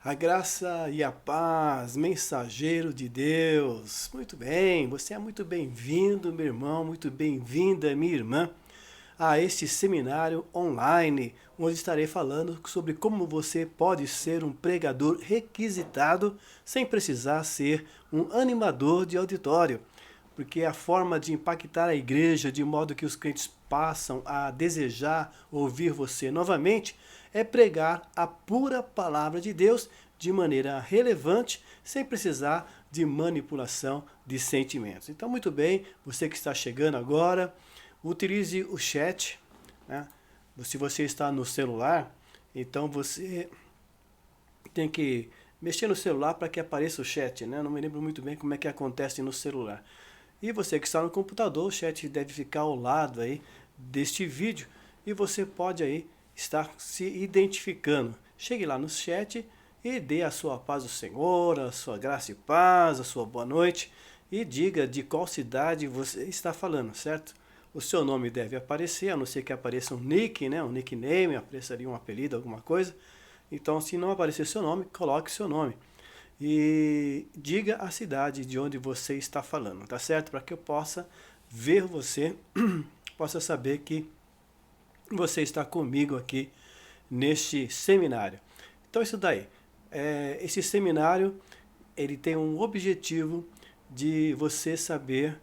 A graça e a paz, mensageiro de Deus. Muito bem, você é muito bem-vindo, meu irmão, muito bem-vinda, minha irmã, a este seminário online, onde estarei falando sobre como você pode ser um pregador requisitado sem precisar ser um animador de auditório. Porque a forma de impactar a igreja de modo que os crentes passam a desejar ouvir você novamente é pregar a pura palavra de Deus de maneira relevante, sem precisar de manipulação de sentimentos. Então, muito bem, você que está chegando agora, utilize o chat, né? Se você está no celular, então você tem que mexer no celular para que apareça o chat, né? Não me lembro muito bem como é que acontece no celular. E você que está no computador, o chat deve ficar ao lado aí deste vídeo e você pode aí estar se identificando. Chegue lá no chat e dê a sua paz do Senhor, a sua graça e paz, a sua boa noite e diga de qual cidade você está falando, certo? O seu nome deve aparecer, a não ser que apareça um nick, né? Um nickname, apareceria um apelido, alguma coisa. Então, se não aparecer seu nome, coloque seu nome. E diga a cidade de onde você está falando, tá certo? Para que eu possa ver você, possa saber que você está comigo aqui neste seminário. Então, isso daí. Esse seminário, ele tem um objetivo de você saber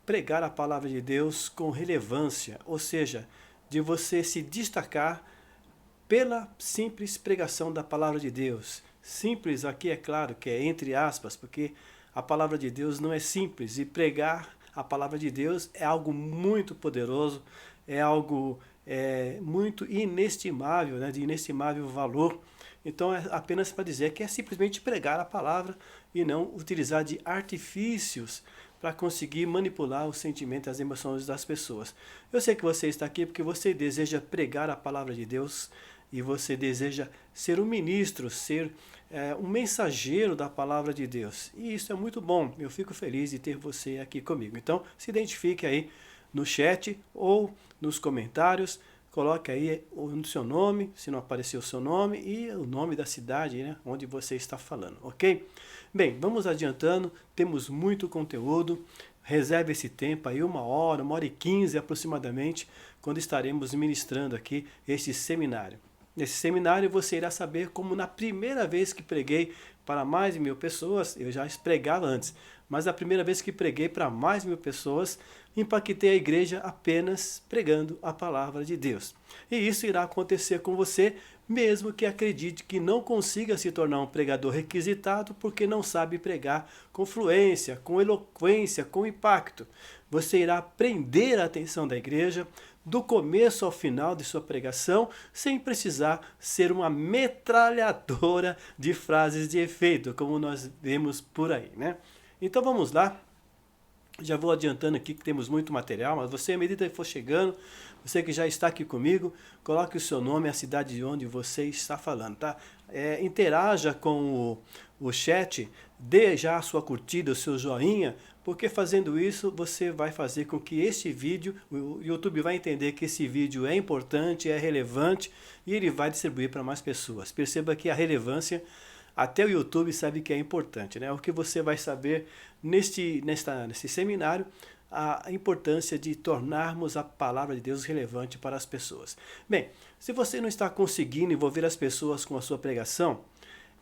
pregar a palavra de Deus com relevância, ou seja, de você se destacar pela simples pregação da palavra de Deus. Simples aqui é claro que é entre aspas, porque a palavra de Deus não é simples e pregar a palavra de Deus é algo muito poderoso, é algo muito inestimável, né, de inestimável valor. Então é apenas para dizer que é simplesmente pregar a palavra e não utilizar de artifícios para conseguir manipular o sentimento e as emoções das pessoas. Eu sei que você está aqui porque você deseja pregar a palavra de Deus e você deseja ser um ministro, ser um mensageiro da palavra de Deus. E isso é muito bom. Eu fico feliz de ter você aqui comigo. Então, se identifique aí no chat ou nos comentários. Coloque aí o seu nome, se não apareceu o seu nome, e o nome da cidade, né, onde você está falando, ok? Bem, vamos adiantando, temos muito conteúdo. Reserve esse tempo aí, 1 hora e 15 aproximadamente, quando estaremos ministrando aqui este seminário. Nesse seminário você irá saber como na primeira vez que preguei para mais de 1000 pessoas, eu já pregava antes, mas a primeira vez que preguei para mais de 1000 pessoas, impactei a igreja apenas pregando a palavra de Deus. E isso irá acontecer com você, mesmo que acredite que não consiga se tornar um pregador requisitado porque não sabe pregar com fluência, com eloquência, com impacto. Você irá prender a atenção da igreja do começo ao final de sua pregação, sem precisar ser uma metralhadora de frases de efeito, como nós vemos por aí, né? Então vamos lá. Já vou adiantando aqui que temos muito material, mas você, à medida que for chegando, você que já está aqui comigo, coloque o seu nome e a cidade de onde você está falando, tá? Interaja com o chat, dê já a sua curtida, o seu joinha, porque fazendo isso você vai fazer com que este vídeo, o YouTube vai entender que esse vídeo é importante, é relevante e ele vai distribuir para mais pessoas. Perceba que a relevância até o YouTube sabe que é importante, né? O que você vai saber nesse seminário, a importância de tornarmos a palavra de Deus relevante para as pessoas. Bem, se você não está conseguindo envolver as pessoas com a sua pregação,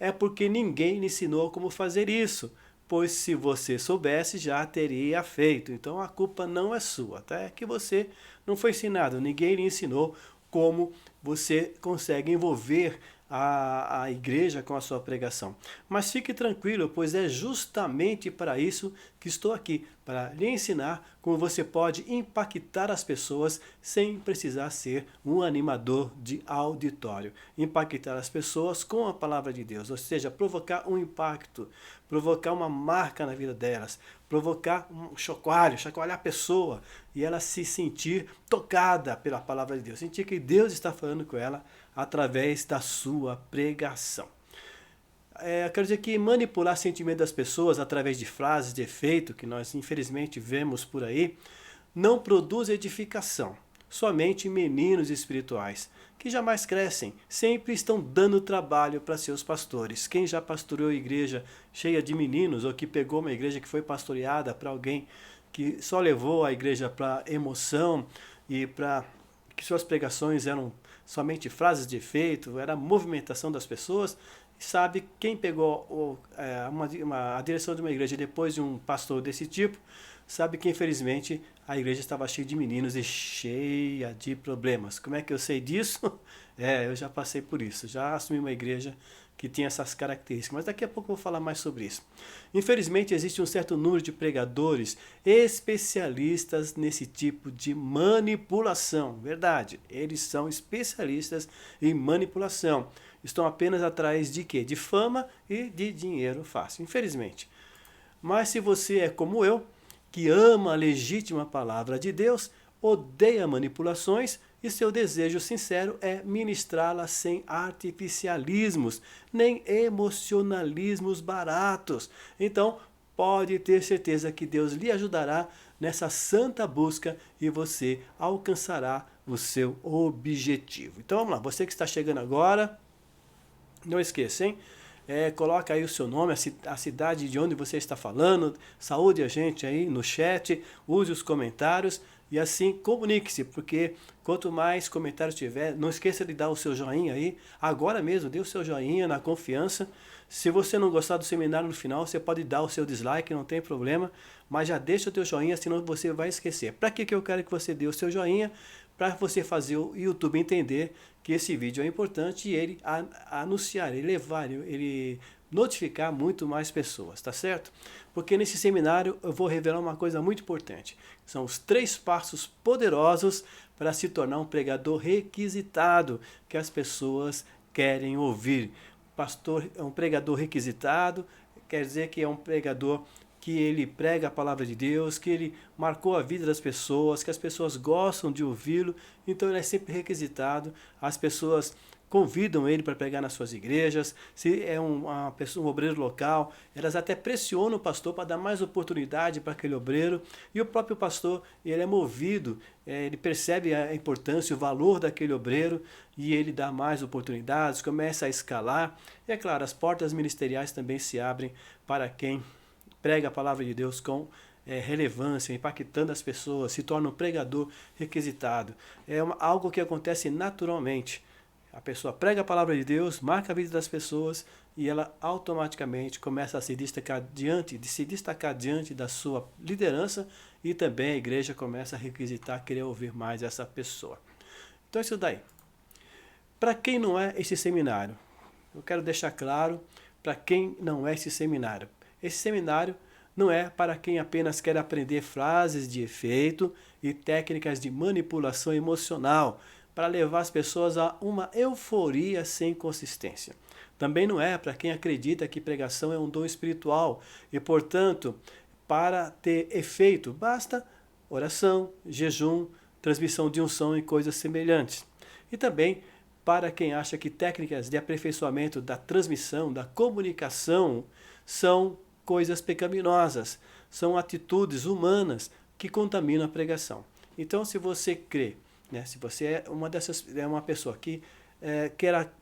é porque ninguém lhe ensinou como fazer isso, pois se você soubesse já teria feito. Então a culpa não é sua, tá? É que você não foi ensinado, ninguém lhe ensinou como você consegue envolver a igreja com a sua pregação. Mas fique tranquilo, pois é justamente para isso que estou aqui, para lhe ensinar como você pode impactar as pessoas sem precisar ser um animador de auditório. Impactar as pessoas com a palavra de Deus, ou seja, provocar um impacto, provocar uma marca na vida delas, provocar um chacoalhar a pessoa e ela se sentir tocada pela palavra de Deus, sentir que Deus está falando com ela através da sua pregação. Quero dizer que manipular sentimento das pessoas através de frases de efeito, que nós infelizmente vemos por aí, não produz edificação. somente meninos espirituais, que jamais crescem, sempre estão dando trabalho para seus pastores. Quem já pastoreou igreja cheia de meninos, ou que pegou uma igreja que foi pastoreada para alguém que só levou a igreja para emoção e para que suas pregações eram somente frases de efeito, era a movimentação das pessoas, sabe quem pegou a direção de uma igreja depois de um pastor desse tipo, sabe que infelizmente a igreja estava cheia de meninos e cheia de problemas. Como é que eu sei disso? Eu já passei por isso, já assumi uma igreja que tinha essas características, mas daqui a pouco eu vou falar mais sobre isso. Infelizmente existe um certo número de pregadores especialistas nesse tipo de manipulação, verdade, eles são especialistas em manipulação, estão apenas atrás de quê? De fama e de dinheiro fácil, infelizmente. Mas se você é como eu, que ama a legítima palavra de Deus, odeia manipulações e seu desejo sincero é ministrá-la sem artificialismos, nem emocionalismos baratos. Então, pode ter certeza que Deus lhe ajudará nessa santa busca e você alcançará o seu objetivo. Então vamos lá, você que está chegando agora, não esqueça, hein? Coloca aí o seu nome, a cidade de onde você está falando, saúde a gente aí no chat, use os comentários e assim comunique-se, porque quanto mais comentários tiver, não esqueça de dar o seu joinha aí, agora mesmo, dê o seu joinha na confiança. Se você não gostar do seminário no final, você pode dar o seu dislike, não tem problema, mas já deixa o teu joinha, senão você vai esquecer. Para que eu quero que você dê o seu joinha? Para você fazer o YouTube entender que esse vídeo é importante e ele anunciar, ele levar, ele notificar muito mais pessoas, tá certo? Porque nesse seminário eu vou revelar uma coisa muito importante. São os 3 passos poderosos para se tornar um pregador requisitado que as pessoas querem ouvir. Pastor é um pregador requisitado, quer dizer que é um pregador que ele prega a palavra de Deus, que ele marcou a vida das pessoas, que as pessoas gostam de ouvi-lo, então ele é sempre requisitado, as pessoas convidam ele para pregar nas suas igrejas, se é uma pessoa, um obreiro local, elas até pressionam o pastor para dar mais oportunidade para aquele obreiro, e o próprio pastor, ele é movido, ele percebe a importância, o valor daquele obreiro, e ele dá mais oportunidades, começa a escalar, e é claro, as portas ministeriais também se abrem para quem prega a palavra de Deus com relevância, impactando as pessoas, se torna um pregador requisitado. Algo que acontece naturalmente. A pessoa prega a palavra de Deus, marca a vida das pessoas e ela automaticamente começa a se destacar diante da sua liderança e também a igreja começa a requisitar, querer ouvir mais essa pessoa. Então isso daí. Para quem não é esse seminário? Eu quero deixar claro para quem não é esse seminário. Esse seminário não é para quem apenas quer aprender frases de efeito e técnicas de manipulação emocional para levar as pessoas a uma euforia sem consistência. Também não é para quem acredita que pregação é um dom espiritual e, portanto, para ter efeito, basta oração, jejum, transmissão de unção e coisas semelhantes. E também para quem acha que técnicas de aperfeiçoamento da transmissão, da comunicação, são coisas pecaminosas, são atitudes humanas que contaminam a pregação. Então, se você crê, se você é uma pessoa que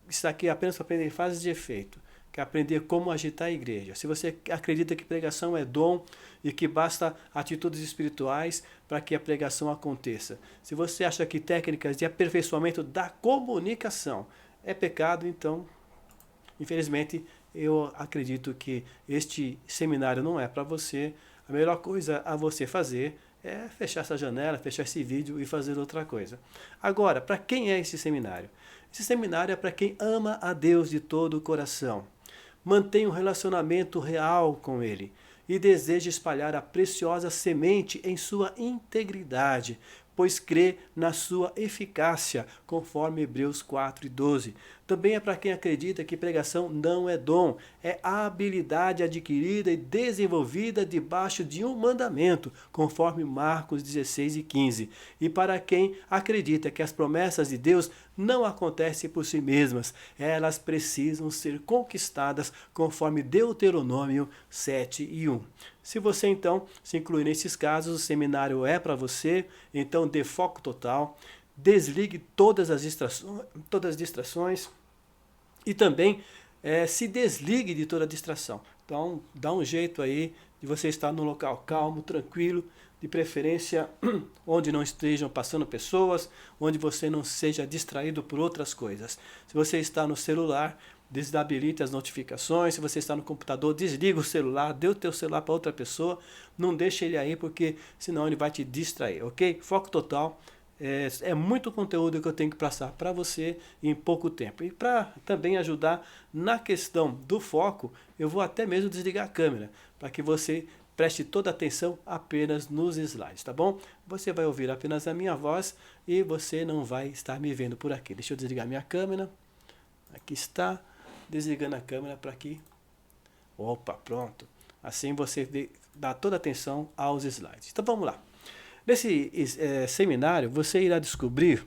está aqui apenas para aprender fases de efeito, quer aprender como agitar a igreja, se você acredita que pregação é dom e que basta atitudes espirituais para que a pregação aconteça, se você acha que técnicas de aperfeiçoamento da comunicação é pecado, então, infelizmente, eu acredito que este seminário não é para você. A melhor coisa a você fazer é fechar essa janela, fechar esse vídeo e fazer outra coisa. Agora, para quem é esse seminário? Esse seminário é para quem ama a Deus de todo o coração, mantém um relacionamento real com Ele e deseja espalhar a preciosa semente em sua integridade, pois crê na sua eficácia, conforme Hebreus 4:12. Também é para quem acredita que pregação não é dom, é habilidade adquirida e desenvolvida debaixo de um mandamento, conforme Marcos 16 e 15. E para quem acredita que as promessas de Deus não acontecem por si mesmas, elas precisam ser conquistadas conforme Deuteronômio 7 e 1. Se você então se incluir nesses casos, o seminário é para você, então dê foco total, desligue todas as distrações e também se desligue de toda distração. Então dá um jeito aí de você estar num local calmo, tranquilo, de preferência onde não estejam passando pessoas, onde você não seja distraído por outras coisas. Se você está no celular, desabilite as notificações. Se você está no computador, desliga o celular, dê o teu celular para outra pessoa, não deixe ele aí, porque senão ele vai te distrair, ok? Foco total. É muito conteúdo que eu tenho que passar para você em pouco tempo. E para também ajudar na questão do foco, eu vou até mesmo desligar a câmera, para que você preste toda a atenção apenas nos slides, tá bom? Você vai ouvir apenas a minha voz e você não vai estar me vendo por aqui. Deixa eu desligar minha câmera. Aqui está. Desligando a câmera para aqui. Opa, pronto. Assim você dá toda a atenção aos slides. Então vamos lá. Nesse seminário você irá descobrir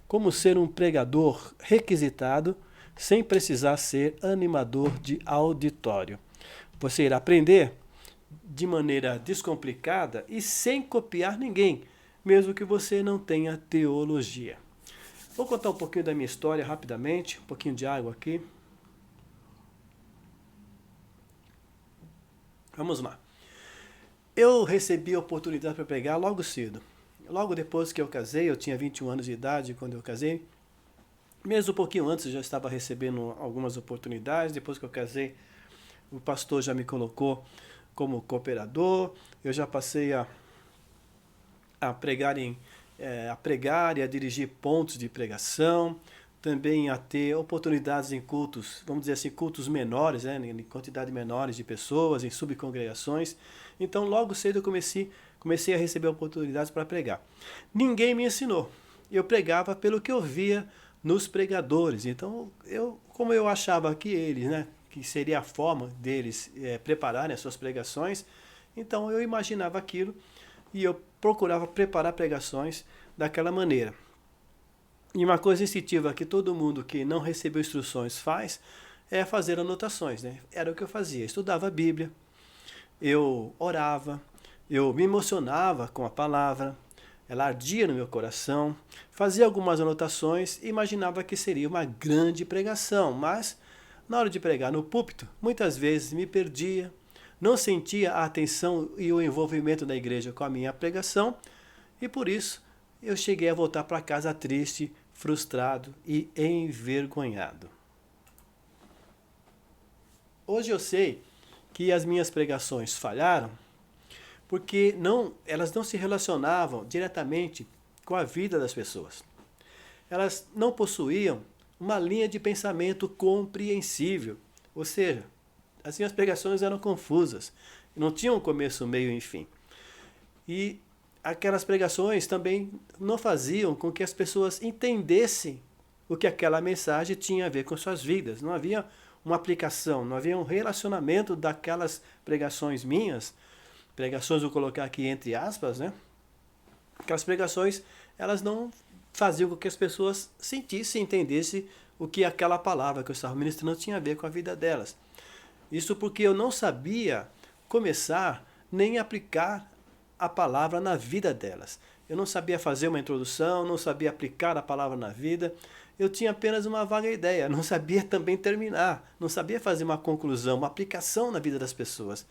como ser um pregador requisitado sem precisar ser animador de auditório. Você irá aprender de maneira descomplicada e sem copiar ninguém, mesmo que você não tenha teologia. Vou contar um pouquinho da minha história rapidamente, um pouquinho de água aqui. Vamos lá. Eu recebi a oportunidade para pregar logo cedo. Logo depois que eu casei, eu tinha 21 anos de idade quando eu casei. Mesmo um pouquinho antes eu já estava recebendo algumas oportunidades. Depois que eu casei, o pastor já me colocou como cooperador. Eu já passei a pregar e a dirigir pontos de pregação. Também a ter oportunidades em cultos, vamos dizer assim, cultos menores, em quantidade menores de pessoas, em subcongregações. Então, logo cedo eu comecei a receber oportunidades para pregar. Ninguém me ensinou. Eu pregava pelo que eu via nos pregadores. Então, como eu achava que eles, que seria a forma deles prepararem as suas pregações, então eu imaginava aquilo e eu procurava preparar pregações daquela maneira. E uma coisa instintiva que todo mundo que não recebeu instruções faz é fazer anotações, Era o que eu fazia. Estudava a Bíblia, eu orava, eu me emocionava com a palavra, ela ardia no meu coração, fazia algumas anotações e imaginava que seria uma grande pregação, mas na hora de pregar no púlpito, muitas vezes me perdia, não sentia a atenção e o envolvimento da igreja com a minha pregação e por isso eu cheguei a voltar para casa triste, frustrado e envergonhado. Hoje eu sei que as minhas pregações falharam porque elas não se relacionavam diretamente com a vida das pessoas. Elas não possuíam uma linha de pensamento compreensível, ou seja, as minhas pregações eram confusas, não tinham começo, meio e fim. E aquelas pregações também não faziam com que as pessoas entendessem o que aquela mensagem tinha a ver com suas vidas. Não havia uma aplicação, não havia um relacionamento daquelas pregações minhas, pregações vou colocar aqui entre aspas, Aquelas pregações, elas não faziam com que as pessoas sentissem e entendessem o que aquela palavra que eu estava ministrando tinha a ver com a vida delas. Isso porque eu não sabia começar nem aplicar a palavra na vida delas. Eu não sabia fazer uma introdução, não sabia aplicar a palavra na vida. Eu tinha apenas uma vaga ideia, não sabia também terminar, não sabia fazer uma conclusão, uma aplicação na vida das pessoas.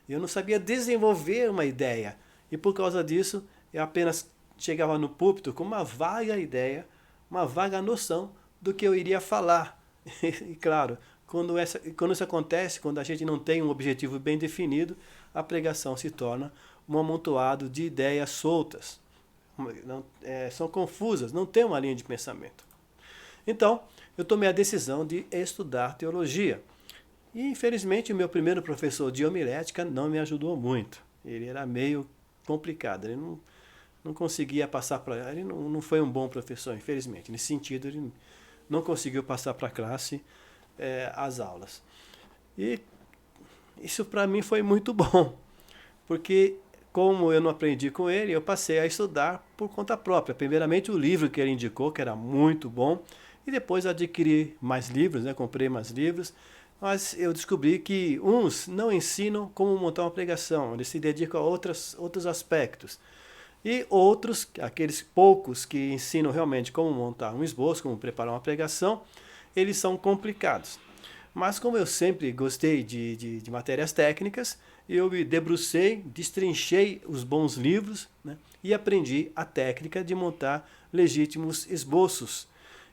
Eu não sabia desenvolver uma ideia. E por causa disso, eu apenas chegava no púlpito com uma vaga ideia, uma vaga noção do que eu iria falar. E claro, quando isso acontece, quando a gente não tem um objetivo bem definido, a pregação se torna um amontoado de ideias soltas. São confusas, não tem uma linha de pensamento. Então, eu tomei a decisão de estudar teologia. E, infelizmente, o meu primeiro professor de homilética não me ajudou muito. Ele era meio complicado, ele não conseguia passar para... Ele não foi um bom professor, infelizmente. Nesse sentido, ele não conseguiu passar para a classe as aulas. E isso para mim foi muito bom, porque como eu não aprendi com ele, eu passei a estudar por conta própria. Primeiramente o livro que ele indicou, que era muito bom, e depois adquiri mais livros, né? Comprei mais livros, mas eu descobri que uns não ensinam como montar uma pregação, eles se dedicam a outros aspectos. E outros, aqueles poucos que ensinam realmente como montar um esboço, como preparar uma pregação, eles são complicados. Mas como eu sempre gostei de matérias técnicas, eu me debrucei, destrinchei os bons livros, né, e aprendi a técnica de montar legítimos esboços.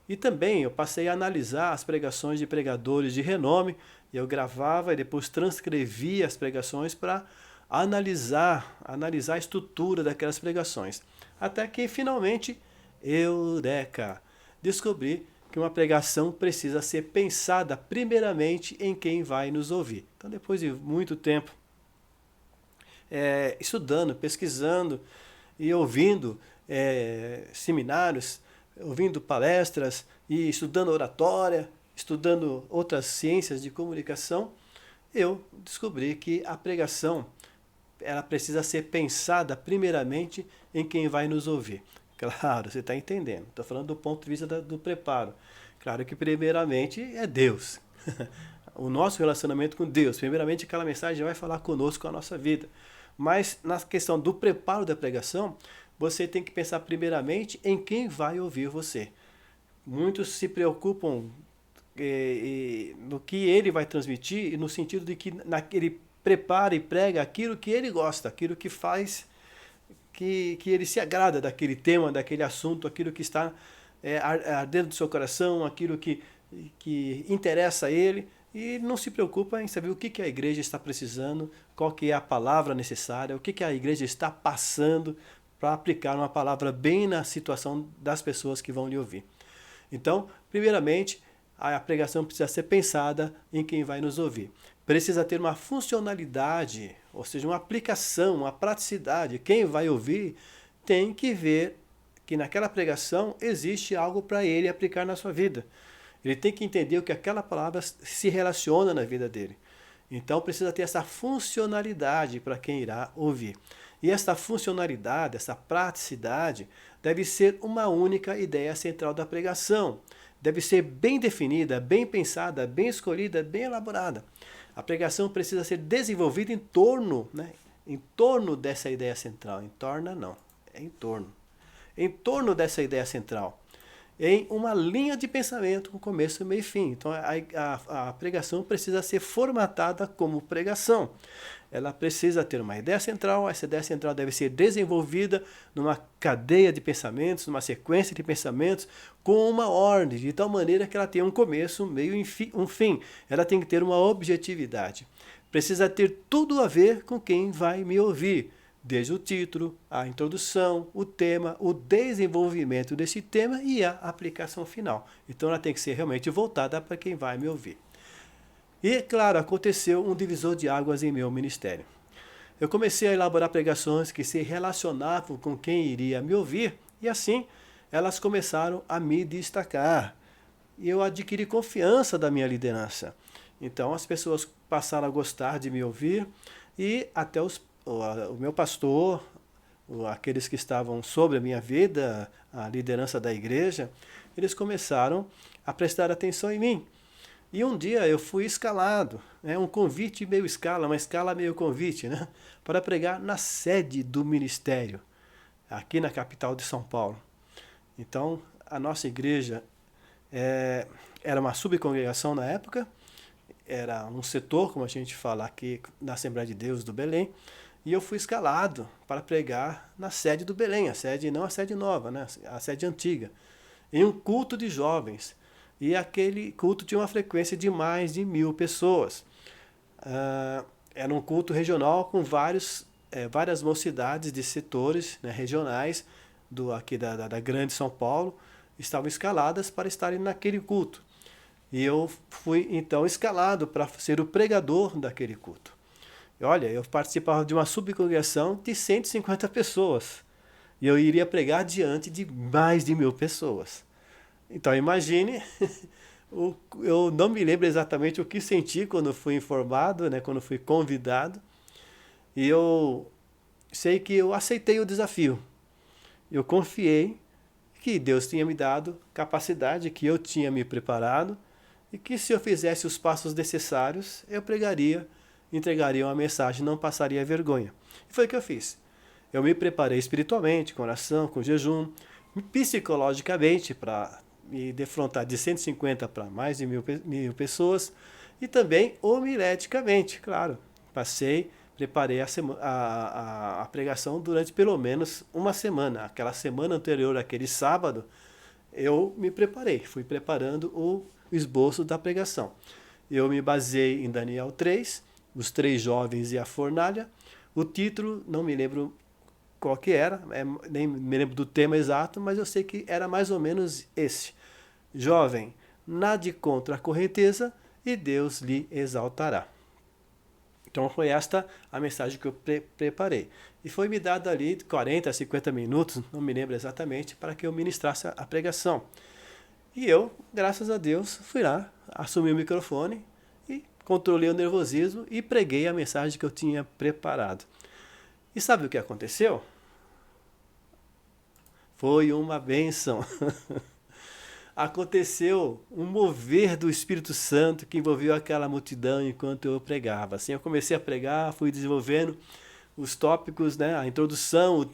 E também eu passei a analisar as pregações de pregadores de renome, eu gravava e depois transcrevia as pregações para analisar a estrutura daquelas pregações. Até que finalmente, eureka, descobri que uma pregação precisa ser pensada primeiramente em quem vai nos ouvir. Então, depois de muito tempo estudando, pesquisando e ouvindo seminários, ouvindo palestras e estudando oratória, estudando outras ciências de comunicação, eu descobri que a pregação ela precisa ser pensada primeiramente em quem vai nos ouvir. Claro, você está entendendo. Estou falando do ponto de vista do preparo. Claro que primeiramente é Deus. O nosso relacionamento com Deus. Primeiramente aquela mensagem vai falar conosco, com a nossa vida. Mas na questão do preparo da pregação, você tem que pensar primeiramente em quem vai ouvir você. Muitos se preocupam no que ele vai transmitir, no sentido de que ele prepara e prega aquilo que ele gosta, aquilo que faz que ele se agrada daquele tema, daquele assunto, aquilo que está ardendo do seu coração, aquilo que interessa a ele, e não se preocupa em saber o que a igreja está precisando, qual que é a palavra necessária, o que a igreja está passando para aplicar uma palavra bem na situação das pessoas que vão lhe ouvir. Então, primeiramente, a pregação precisa ser pensada em quem vai nos ouvir. Precisa ter uma funcionalidade, ou seja, uma aplicação, uma praticidade. Quem vai ouvir tem que ver que naquela pregação existe algo para ele aplicar na sua vida. Ele tem que entender o que aquela palavra se relaciona na vida dele. Então precisa ter essa funcionalidade para quem irá ouvir. E essa funcionalidade, essa praticidade, deve ser uma única ideia central da pregação. Deve ser bem definida, bem pensada, bem escolhida, bem elaborada. A pregação precisa ser desenvolvida em torno dessa ideia central. Em torno não, é em torno. Em torno dessa ideia central. Em uma linha de pensamento com começo, meio e fim. Então a pregação precisa ser formatada como pregação. Ela precisa ter uma ideia central, essa ideia central deve ser desenvolvida numa cadeia de pensamentos, numa sequência de pensamentos, com uma ordem, de tal maneira que ela tenha um começo, um meio e um fim. Ela tem que ter uma objetividade. Precisa ter tudo a ver com quem vai me ouvir. Desde o título, a introdução, o tema, o desenvolvimento desse tema e a aplicação final. Então ela tem que ser realmente voltada para quem vai me ouvir. E, claro, aconteceu um divisor de águas em meu ministério. Eu comecei a elaborar pregações que se relacionavam com quem iria me ouvir e assim elas começaram a me destacar. E eu adquiri confiança da minha liderança. Então as pessoas passaram a gostar de me ouvir e até o meu pastor, aqueles que estavam sobre a minha vida, a liderança da igreja, eles começaram a prestar atenção em mim. E um dia eu fui escalado, um convite meio escala, uma escala meio convite, né, para pregar na sede do ministério, aqui na capital de São Paulo. Então, a nossa igreja era uma subcongregação na época, era um setor, como a gente fala aqui na Assembleia de Deus do Belém, e eu fui escalado para pregar na sede do Belém, a sede não a sede nova, né, a sede antiga, em um culto de jovens. E aquele culto tinha uma frequência de mais de 1.000 pessoas. Era um culto regional com várias mocidades de setores, né, regionais aqui da grande São Paulo, estavam escaladas para estarem naquele culto. E eu fui então escalado para ser o pregador daquele culto. E olha, eu participava de uma subcongregação de 150 pessoas. E eu iria pregar diante de mais de 1.000 pessoas. Então imagine, eu não me lembro exatamente o que senti quando fui informado, né, quando fui convidado, e eu sei que eu aceitei o desafio. Eu confiei que Deus tinha me dado capacidade, que eu tinha me preparado e que se eu fizesse os passos necessários, eu pregaria, entregaria uma mensagem, não passaria vergonha. E foi o que eu fiz. Eu me preparei espiritualmente, com oração, com jejum, psicologicamente para me defrontar de 150 para mais de mil pessoas e também homileticamente, claro. Preparei a pregação durante pelo menos uma semana. Aquela semana anterior, aquele sábado, eu me preparei, fui preparando o esboço da pregação. Eu me baseei em Daniel 3, os 3 jovens e a fornalha. O título, não me lembro qual que era, nem me lembro do tema exato, mas eu sei que era mais ou menos esse. Jovem, nade contra a correnteza e Deus lhe exaltará. Então foi esta a mensagem que eu preparei. E foi me dado ali 40, 50 minutos, não me lembro exatamente, para que eu ministrasse a pregação. E eu, graças a Deus, fui lá, assumi o microfone e controlei o nervosismo e preguei a mensagem que eu tinha preparado. E sabe o que aconteceu? Foi uma bênção. Aconteceu um mover do Espírito Santo que envolveu aquela multidão enquanto eu pregava. Assim, eu comecei a pregar, fui desenvolvendo os tópicos, né, a introdução,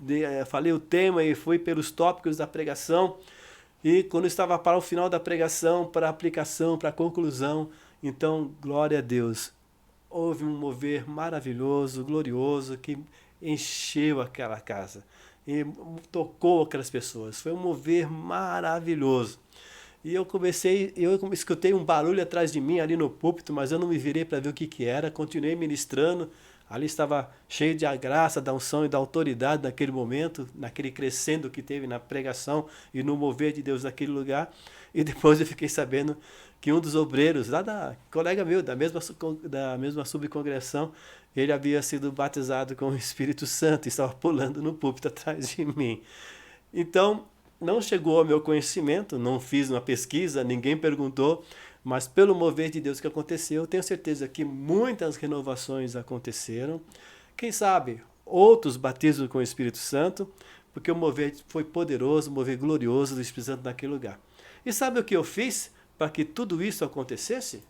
falei o tema e fui pelos tópicos da pregação. E quando estava para o final da pregação, para a aplicação, para a conclusão, então, glória a Deus, houve um mover maravilhoso, glorioso, que encheu aquela casa e tocou aquelas pessoas. Foi um mover maravilhoso. E eu escutei um barulho atrás de mim ali no púlpito, mas eu não me virei para ver o que era, continuei ministrando. Ali estava cheio de a graça, da unção e da autoridade naquele momento, naquele crescendo que teve na pregação e no mover de Deus naquele lugar. E depois eu fiquei sabendo que um dos obreiros, colega meu, da mesma subcongregação, ele havia sido batizado com o Espírito Santo e estava pulando no púlpito atrás de mim. Então, não chegou ao meu conhecimento, não fiz uma pesquisa, ninguém perguntou, mas pelo mover de Deus que aconteceu, eu tenho certeza que muitas renovações aconteceram. Quem sabe outros batismos com o Espírito Santo, porque o mover foi poderoso, o mover glorioso do Espírito Santo naquele lugar. E sabe o que eu fiz para que tudo isso acontecesse?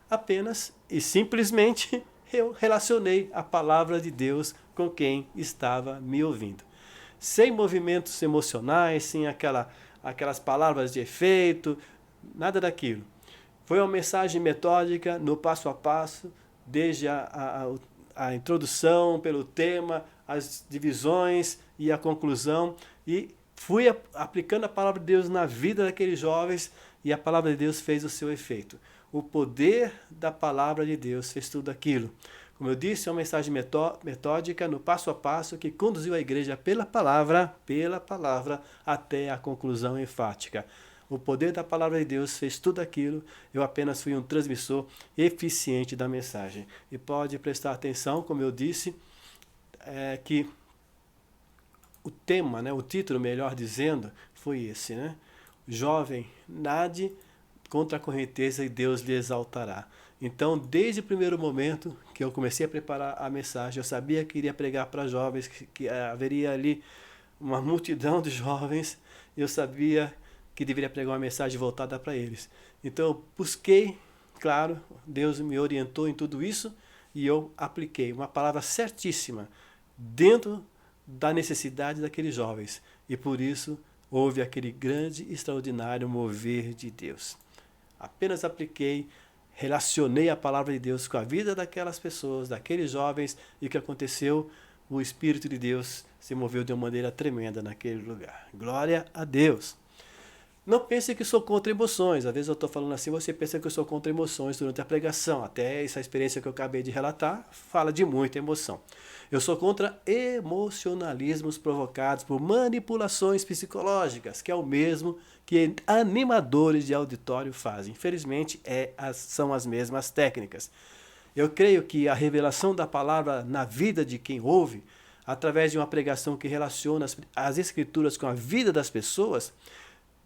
Apenas e simplesmente eu relacionei a palavra de Deus com quem estava me ouvindo. Sem movimentos emocionais, sem aquelas palavras de efeito, nada daquilo. Foi uma mensagem metódica, no passo a passo, desde a introdução, pelo tema, as divisões e a conclusão, e fui aplicando a palavra de Deus na vida daqueles jovens, e a palavra de Deus fez o seu efeito. O poder da palavra de Deus fez tudo aquilo. Como eu disse, é uma mensagem metódica, no passo a passo, que conduziu a igreja pela palavra, até a conclusão enfática. O poder da palavra de Deus fez tudo aquilo, eu apenas fui um transmissor eficiente da mensagem. E pode prestar atenção, como eu disse, que o tema, né, o título, melhor dizendo, foi esse, né? Jovem, nade contra a correnteza e Deus lhe exaltará. Então, desde o primeiro momento que eu comecei a preparar a mensagem, eu sabia que iria pregar para jovens, que haveria ali uma multidão de jovens, eu sabia que deveria pregar uma mensagem voltada para eles. Então, eu busquei, claro, Deus me orientou em tudo isso, e eu apliquei uma palavra certíssima dentro da necessidade daqueles jovens. E por isso, houve aquele grande e extraordinário mover de Deus. Apenas apliquei, relacionei a palavra de Deus com a vida daquelas pessoas, daqueles jovens, e o que aconteceu? O Espírito de Deus se moveu de uma maneira tremenda naquele lugar. Glória a Deus! Não pense que sou contra emoções. Às vezes eu estou falando assim, você pensa que eu sou contra emoções durante a pregação. Até essa experiência que eu acabei de relatar fala de muita emoção. Eu sou contra emocionalismos provocados por manipulações psicológicas, que é o mesmo que animadores de auditório fazem. Infelizmente, são as mesmas técnicas. Eu creio que a revelação da palavra na vida de quem ouve, através de uma pregação que relaciona as Escrituras com a vida das pessoas,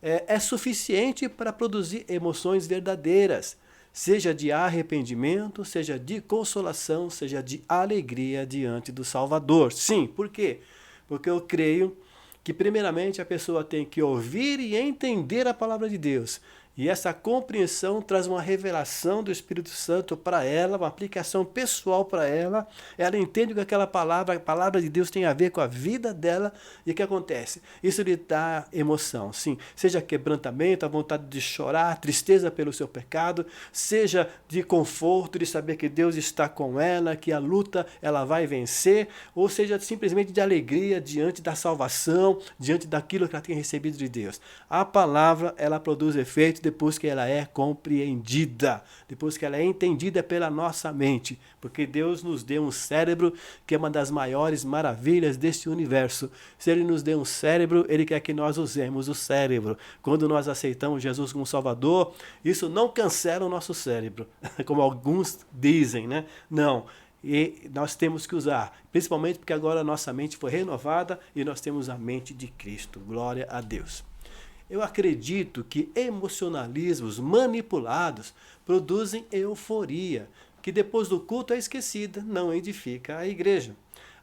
é suficiente para produzir emoções verdadeiras, seja de arrependimento, seja de consolação, seja de alegria diante do Salvador. Sim, por quê? Porque eu creio que primeiramente a pessoa tem que ouvir e entender a palavra de Deus. E essa compreensão traz uma revelação do Espírito Santo para ela, uma aplicação pessoal para ela. Ela entende que aquela palavra, a palavra de Deus tem a ver com a vida dela. E o que acontece? Isso lhe dá emoção, sim. Seja quebrantamento, a vontade de chorar, tristeza pelo seu pecado, seja de conforto, de saber que Deus está com ela, que a luta ela vai vencer, ou seja simplesmente de alegria diante da salvação, diante daquilo que ela tem recebido de Deus. A palavra, ela produz efeito depois que ela é compreendida, depois que ela é entendida pela nossa mente, porque Deus nos deu um cérebro que é uma das maiores maravilhas deste universo. Se Ele nos deu um cérebro, Ele quer que nós usemos o cérebro. Quando nós aceitamos Jesus como Salvador, isso não cancela o nosso cérebro, como alguns dizem, né? Não. E nós temos que usar, principalmente porque agora a nossa mente foi renovada e nós temos a mente de Cristo. Glória a Deus. Eu acredito que emocionalismos manipulados produzem euforia, que depois do culto é esquecida, não edifica a igreja.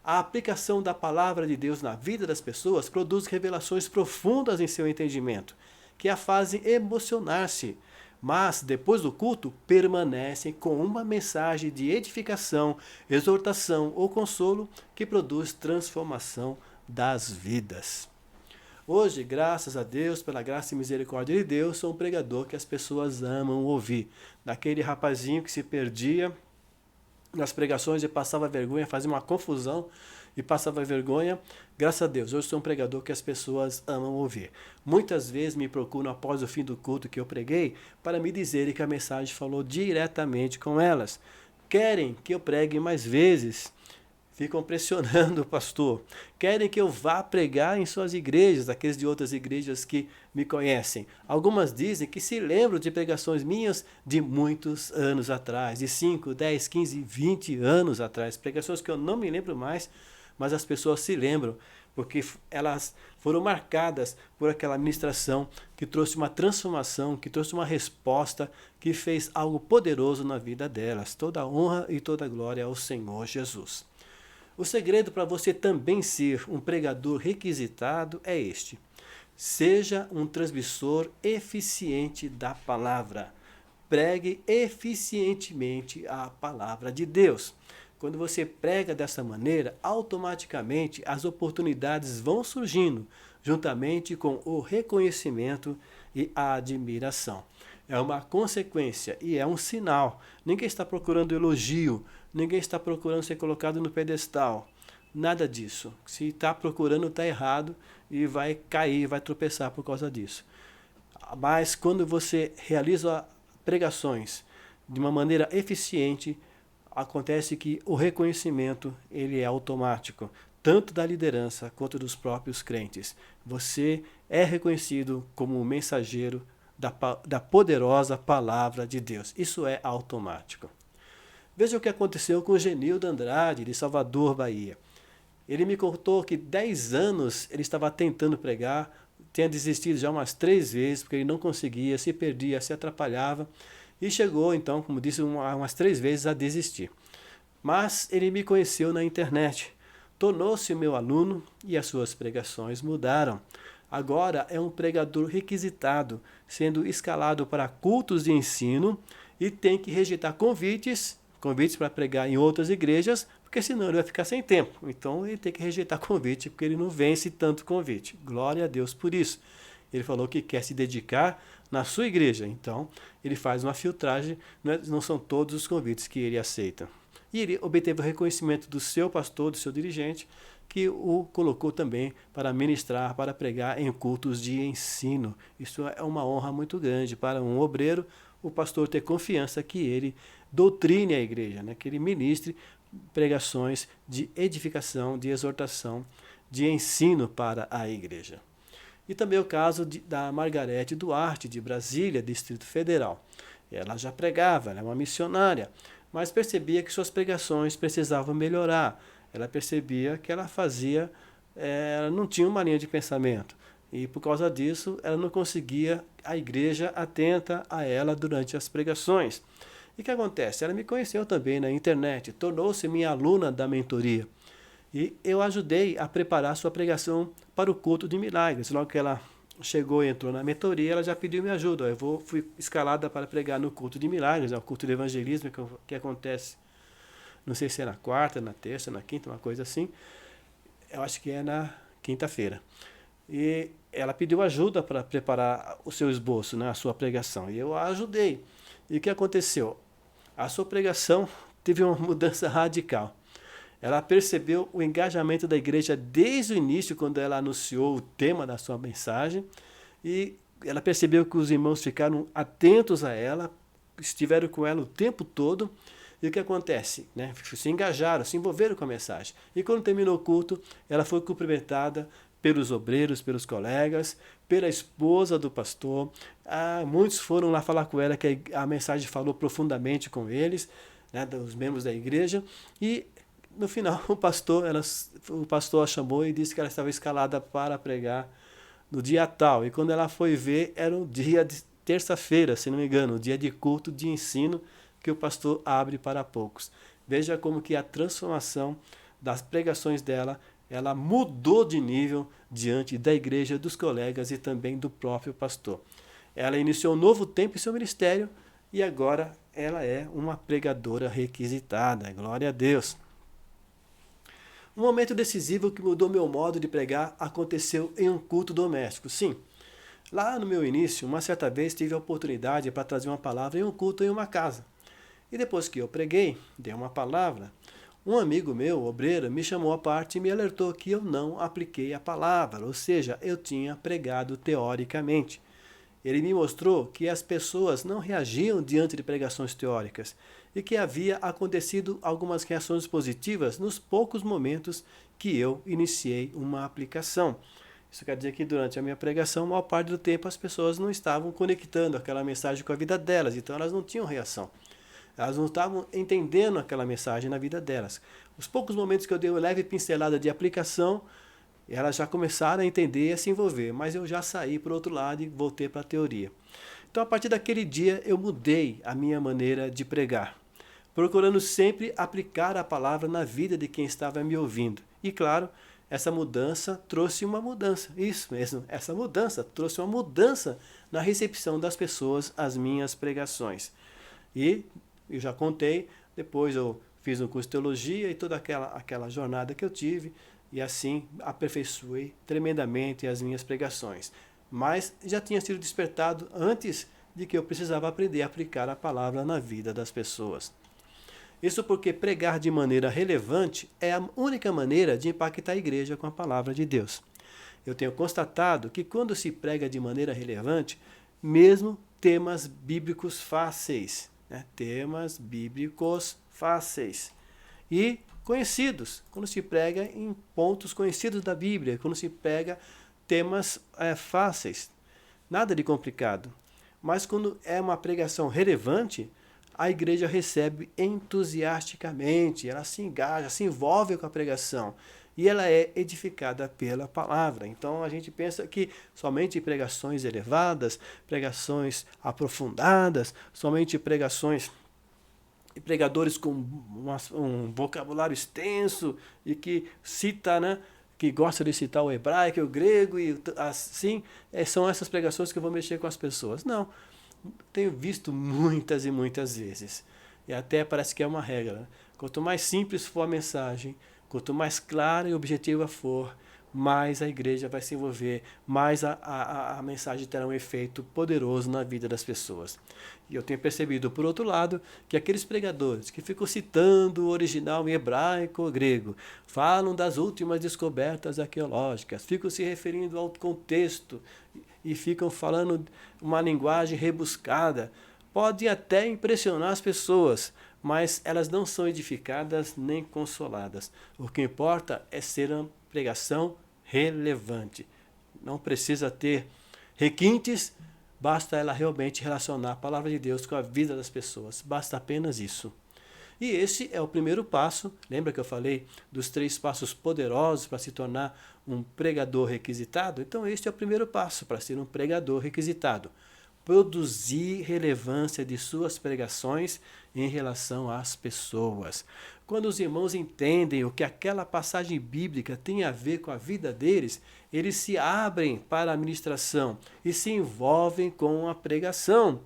A aplicação da palavra de Deus na vida das pessoas produz revelações profundas em seu entendimento, que a fazem emocionar-se, mas depois do culto permanecem com uma mensagem de edificação, exortação ou consolo que produz transformação das vidas. Hoje, graças a Deus, pela graça e misericórdia de Deus, sou um pregador que as pessoas amam ouvir. Daquele rapazinho que se perdia nas pregações e passava vergonha, fazia uma confusão e passava vergonha. Graças a Deus, hoje sou um pregador que as pessoas amam ouvir. Muitas vezes me procuram após o fim do culto que eu preguei para me dizerem que a mensagem falou diretamente com elas. Querem que eu pregue mais vezes. Ficam pressionando o pastor. Querem que eu vá pregar em suas igrejas, aqueles de outras igrejas que me conhecem. Algumas dizem que se lembram de pregações minhas de muitos anos atrás, de 5, 10, 15, 20 anos atrás. Pregações que eu não me lembro mais, mas as pessoas se lembram, porque elas foram marcadas por aquela ministração que trouxe uma transformação, que trouxe uma resposta, que fez algo poderoso na vida delas. Toda a honra e toda a glória ao Senhor Jesus. O segredo para você também ser um pregador requisitado é este: seja um transmissor eficiente da palavra. Pregue eficientemente a palavra de Deus. Quando você prega dessa maneira, automaticamente as oportunidades vão surgindo, juntamente com o reconhecimento e a admiração. É uma consequência e é um sinal. Ninguém está procurando elogio, ninguém está procurando ser colocado no pedestal. Nada disso. Se está procurando, está errado e vai cair, vai tropeçar por causa disso. Mas quando você realiza pregações de uma maneira eficiente, acontece que o reconhecimento ele é automático, tanto da liderança quanto dos próprios crentes. Você é reconhecido como um mensageiro da poderosa palavra de Deus. Isso é automático. Veja o que aconteceu com o Genildo Andrade, de Salvador, Bahia. Ele me contou que 10 anos ele estava tentando pregar, tinha desistido já umas 3 vezes, porque ele não conseguia, se perdia, se atrapalhava, e chegou então, como disse, umas 3 vezes a desistir. Mas ele me conheceu na internet, tornou-se meu aluno e as suas pregações mudaram. Agora é um pregador requisitado, sendo escalado para cultos de ensino e tem que rejeitar convites para pregar em outras igrejas, porque senão ele vai ficar sem tempo. Então ele tem que rejeitar convite, porque ele não vence tanto convite. Glória a Deus por isso. Ele falou que quer se dedicar na sua igreja, então ele faz uma filtragem, não são todos os convites que ele aceita. E ele obteve o reconhecimento do seu pastor, do seu dirigente, que o colocou também para ministrar, para pregar em cultos de ensino. Isso é uma honra muito grande para um obreiro, o pastor ter confiança que ele doutrine a igreja, né? Que ele ministre pregações de edificação, de exortação, de ensino para a igreja. E também o caso da Margarete Duarte, de Brasília, Distrito Federal. Ela já pregava, ela é uma missionária, mas percebia que suas pregações precisavam melhorar. Ela percebia que ela não tinha uma linha de pensamento. E por causa disso, ela não conseguia a igreja atenta a ela durante as pregações. E o que acontece? Ela me conheceu também na internet, tornou-se minha aluna da mentoria. E eu ajudei a preparar sua pregação para o culto de milagres. Logo que ela chegou e entrou na mentoria, ela já pediu minha ajuda. Fui escalada para pregar no culto de milagres, o culto de evangelismo que acontece, não sei se é na quarta, na terça, na quinta, uma coisa assim. Eu acho que é na quinta-feira. E ela pediu ajuda para preparar o seu esboço, né, a sua pregação. E eu a ajudei. E o que aconteceu? A sua pregação teve uma mudança radical. Ela percebeu o engajamento da igreja desde o início, quando ela anunciou o tema da sua mensagem. E ela percebeu que os irmãos ficaram atentos a ela, estiveram com ela o tempo todo. E o que acontece? Né? Se engajaram, se envolveram com a mensagem. E quando terminou o culto, ela foi cumprimentada pelos obreiros, pelos colegas, pela esposa do pastor. Muitos foram lá falar com ela, que a mensagem falou profundamente com eles, né, dos membros da igreja. E no final o pastor a chamou e disse que ela estava escalada para pregar no dia tal. E quando ela foi ver, era um dia de terça-feira, se não me engano, o dia de culto, de ensino, que o pastor abre para poucos. Veja como que a transformação das pregações dela, ela mudou de nível diante da igreja, dos colegas e também do próprio pastor. Ela iniciou um novo tempo em seu ministério e agora ela é uma pregadora requisitada. Glória a Deus. Um momento decisivo que mudou meu modo de pregar aconteceu em um culto doméstico. Sim, lá no meu início, uma certa vez tive a oportunidade para trazer uma palavra em um culto em uma casa. E depois que eu preguei, dei uma palavra, um amigo meu, obreiro, me chamou à parte e me alertou que eu não apliquei a palavra, ou seja, eu tinha pregado teoricamente. Ele me mostrou que as pessoas não reagiam diante de pregações teóricas e que havia acontecido algumas reações positivas nos poucos momentos que eu iniciei uma aplicação. Isso quer dizer que durante a minha pregação, a maior parte do tempo as pessoas não estavam conectando aquela mensagem com a vida delas, então elas não tinham reação. Elas não estavam entendendo aquela mensagem na vida delas. Os poucos momentos que eu dei uma leve pincelada de aplicação, elas já começaram a entender e a se envolver, mas eu já saí para o outro lado e voltei para a teoria. Então, a partir daquele dia, eu mudei a minha maneira de pregar, procurando sempre aplicar a palavra na vida de quem estava me ouvindo. E, claro, essa mudança trouxe uma mudança. Isso mesmo, essa mudança trouxe uma mudança na recepção das pessoas às minhas pregações. E eu já contei, depois eu fiz um curso de teologia e toda aquela jornada que eu tive, e assim aperfeiçoei tremendamente as minhas pregações. Mas já tinha sido despertado antes de que eu precisava aprender a aplicar a palavra na vida das pessoas. Isso porque pregar de maneira relevante é a única maneira de impactar a igreja com a palavra de Deus. Eu tenho constatado que quando se prega de maneira relevante, mesmo temas bíblicos fáceis, temas bíblicos fáceis e conhecidos, quando se prega em pontos conhecidos da Bíblia, quando se prega temas fáceis, nada de complicado. Mas quando é uma pregação relevante, a igreja recebe entusiasticamente, ela se engaja, se envolve com a pregação e ela é edificada pela palavra. Então a gente pensa que somente pregações elevadas, pregações aprofundadas, somente pregações e pregadores com um vocabulário extenso e que cita, que gosta de citar o hebraico, o grego e assim, são essas pregações que eu vou mexer com as pessoas. Não, tenho visto muitas e muitas vezes. E até parece que é uma regra. Quanto mais simples for a mensagem, quanto mais clara e objetiva for, mais a igreja vai se envolver, mais a mensagem terá um efeito poderoso na vida das pessoas. E eu tenho percebido, por outro lado, que aqueles pregadores que ficam citando o original em hebraico ou grego, falam das últimas descobertas arqueológicas, ficam se referindo ao contexto e ficam falando uma linguagem rebuscada, podem até impressionar as pessoas, mas elas não são edificadas nem consoladas. O que importa é ser uma pregação relevante. Não precisa ter requintes, basta ela realmente relacionar a palavra de Deus com a vida das pessoas. Basta apenas isso. E esse é o primeiro passo. Lembra que eu falei dos 3 passos poderosos para se tornar um pregador requisitado? Então este é o primeiro passo para ser um pregador requisitado. Produzir relevância de suas pregações em relação às pessoas. Quando os irmãos entendem o que aquela passagem bíblica tem a ver com a vida deles, eles se abrem para a ministração e se envolvem com a pregação.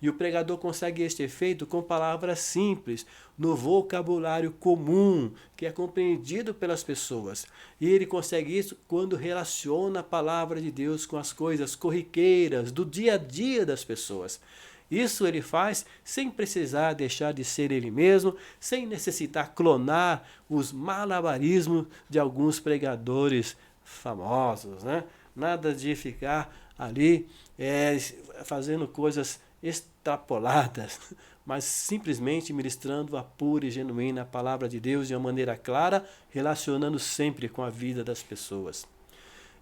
E o pregador consegue este efeito com palavras simples, no vocabulário comum, que é compreendido pelas pessoas. E ele consegue isso quando relaciona a palavra de Deus com as coisas corriqueiras do dia a dia das pessoas. Isso ele faz sem precisar deixar de ser ele mesmo, sem necessitar clonar os malabarismos de alguns pregadores famosos, né? Nada de ficar ali fazendo coisas extrapoladas, mas simplesmente ministrando a pura e genuína palavra de Deus de uma maneira clara, relacionando sempre com a vida das pessoas.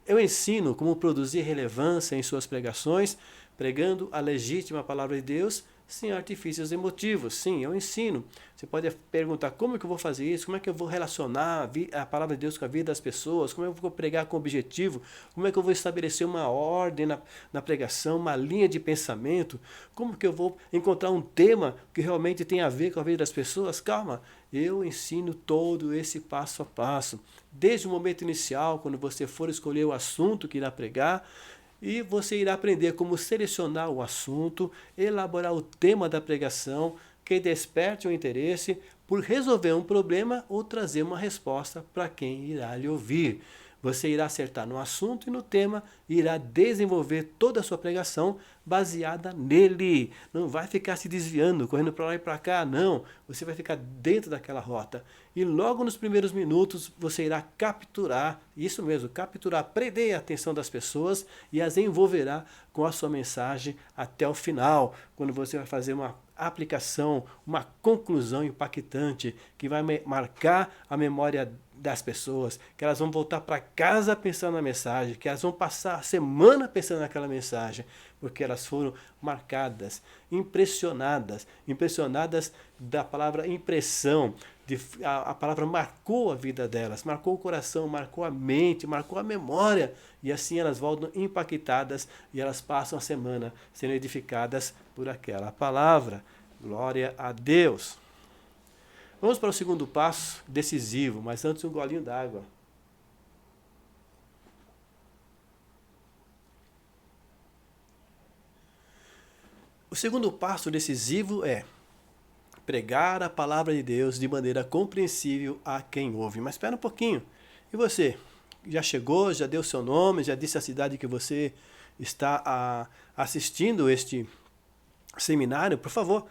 Eu ensino como produzir relevância em suas pregações, pregando a legítima palavra de Deus, sem artifícios emotivos. Sim, eu ensino. Você pode perguntar como é que eu vou fazer isso, como é que eu vou relacionar a palavra de Deus com a vida das pessoas, como é que eu vou pregar com objetivo, como é que eu vou estabelecer uma ordem na pregação, uma linha de pensamento, como que eu vou encontrar um tema que realmente tem a ver com a vida das pessoas. Calma, eu ensino todo esse passo a passo. Desde o momento inicial, quando você for escolher o assunto que irá pregar, e você irá aprender como selecionar o assunto, elaborar o tema da pregação, que desperte o interesse por resolver um problema ou trazer uma resposta para quem irá lhe ouvir. Você irá acertar no assunto e no tema e irá desenvolver toda a sua pregação baseada nele. Não vai ficar se desviando, correndo para lá e para cá, não. Você vai ficar dentro daquela rota. E logo nos primeiros minutos você irá capturar, isso mesmo, capturar, prender a atenção das pessoas e as envolverá com a sua mensagem até o final, quando você vai fazer uma aplicação, uma conclusão impactante que vai marcar a memória das pessoas, que elas vão voltar para casa pensando na mensagem, que elas vão passar a semana pensando naquela mensagem, porque elas foram marcadas, impressionadas da palavra impressão. A palavra marcou a vida delas, marcou o coração, marcou a mente, marcou a memória, e assim elas voltam impactadas e elas passam a semana sendo edificadas por aquela palavra. Glória a Deus! Vamos para o segundo passo, decisivo, mas antes um golinho d'água. O segundo passo decisivo é pregar a palavra de Deus de maneira compreensível a quem ouve. Mas espera um pouquinho. E você? Já chegou? Já deu seu nome? Já disse a cidade que você está assistindo este seminário? Por favor,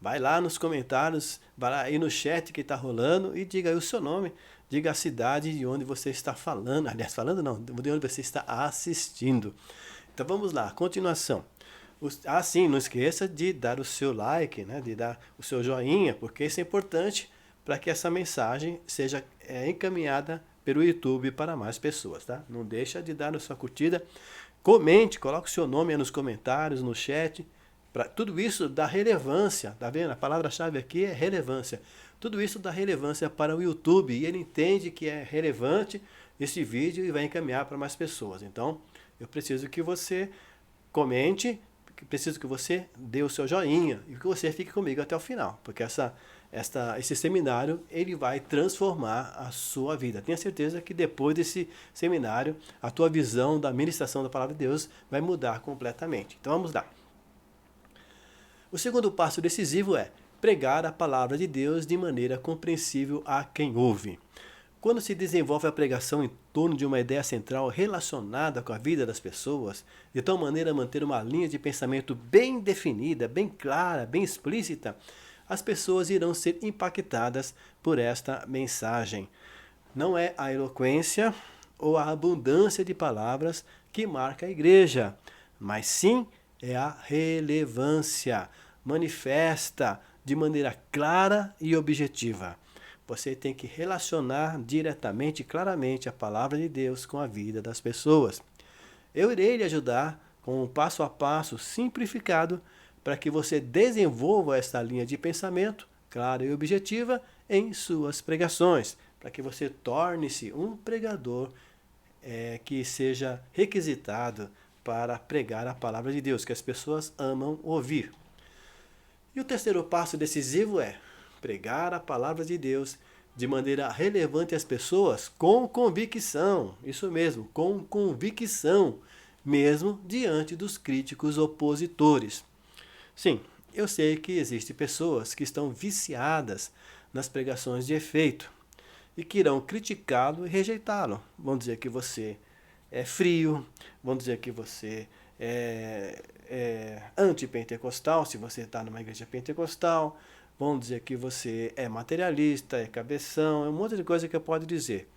vai lá nos comentários, vai lá aí no chat que está rolando e diga aí o seu nome, diga a cidade de onde você está falando, aliás, falando não, de onde você está assistindo. Então vamos lá, continuação. Sim, não esqueça de dar o seu like, né, de dar o seu joinha, porque isso é importante para que essa mensagem seja encaminhada pelo YouTube para mais pessoas, tá? Não deixa de dar a sua curtida, comente, coloque o seu nome aí nos comentários, no chat. Tudo isso dá relevância, tá vendo? A palavra-chave aqui é relevância. Tudo isso dá relevância para o YouTube e ele entende que é relevante esse vídeo e vai encaminhar para mais pessoas. Então, eu preciso que você comente, preciso que você dê o seu joinha e que você fique comigo até o final, porque esse seminário ele vai transformar a sua vida. Tenha certeza que depois desse seminário, a tua visão da ministração da palavra de Deus vai mudar completamente. Então, vamos lá. O segundo passo decisivo é pregar a palavra de Deus de maneira compreensível a quem ouve. Quando se desenvolve a pregação em torno de uma ideia central relacionada com a vida das pessoas, de tal maneira a manter uma linha de pensamento bem definida, bem clara, bem explícita, as pessoas irão ser impactadas por esta mensagem. Não é a eloquência ou a abundância de palavras que marca a igreja, mas sim é a relevância, manifesta de maneira clara e objetiva. Você tem que relacionar diretamente e claramente a palavra de Deus com a vida das pessoas. Eu irei lhe ajudar com um passo a passo simplificado para que você desenvolva esta linha de pensamento clara e objetiva em suas pregações, para que você torne-se um pregador que seja requisitado para pregar a palavra de Deus, que as pessoas amam ouvir. E o terceiro passo decisivo é pregar a palavra de Deus de maneira relevante às pessoas com convicção. Isso mesmo, com convicção, mesmo diante dos críticos opositores. Sim, eu sei que existem pessoas que estão viciadas nas pregações de efeito e que irão criticá-lo e rejeitá-lo. Vão dizer que você é frio, vão dizer que você é antipentecostal, se você está numa igreja pentecostal, vão dizer que você é materialista, é cabeção, é um monte de coisa que eu posso dizer.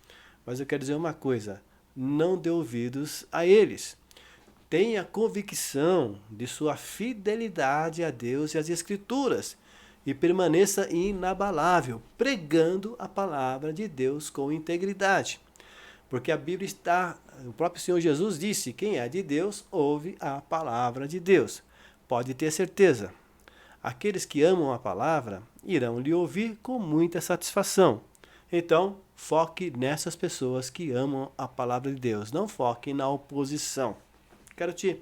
Mas eu quero dizer uma coisa, não dê ouvidos a eles. Tenha convicção de sua fidelidade a Deus e às Escrituras e permaneça inabalável, pregando a palavra de Deus com integridade. Porque a Bíblia está, o próprio Senhor Jesus disse, quem é de Deus ouve a palavra de Deus. Pode ter certeza. Aqueles que amam a palavra irão lhe ouvir com muita satisfação. Então, foque nessas pessoas que amam a palavra de Deus, não foque na oposição. Quero te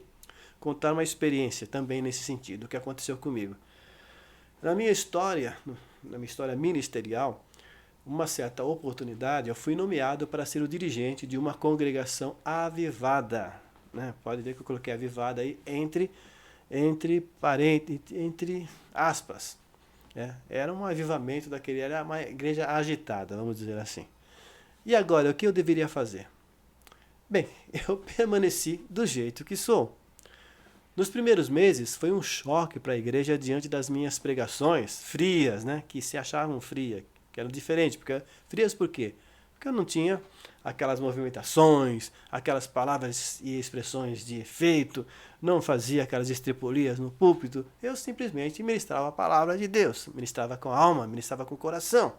contar uma experiência também nesse sentido, o que aconteceu comigo. Na minha história ministerial, uma certa oportunidade, eu fui nomeado para ser o dirigente de uma congregação avivada. Né? Pode ver que eu coloquei avivada aí entre aspas. Era um avivamento daquele, era uma igreja agitada, vamos dizer assim. E agora, o que eu deveria fazer? Bem, eu permaneci do jeito que sou. Nos primeiros meses, foi um choque para a igreja diante das minhas pregações frias, né, que se achavam frias, que eram diferentes. Frias por quê? Porque eu não tinha aquelas movimentações, aquelas palavras e expressões de efeito, não fazia aquelas estripulias no púlpito. Eu simplesmente ministrava a palavra de Deus, ministrava com a alma, ministrava com o coração.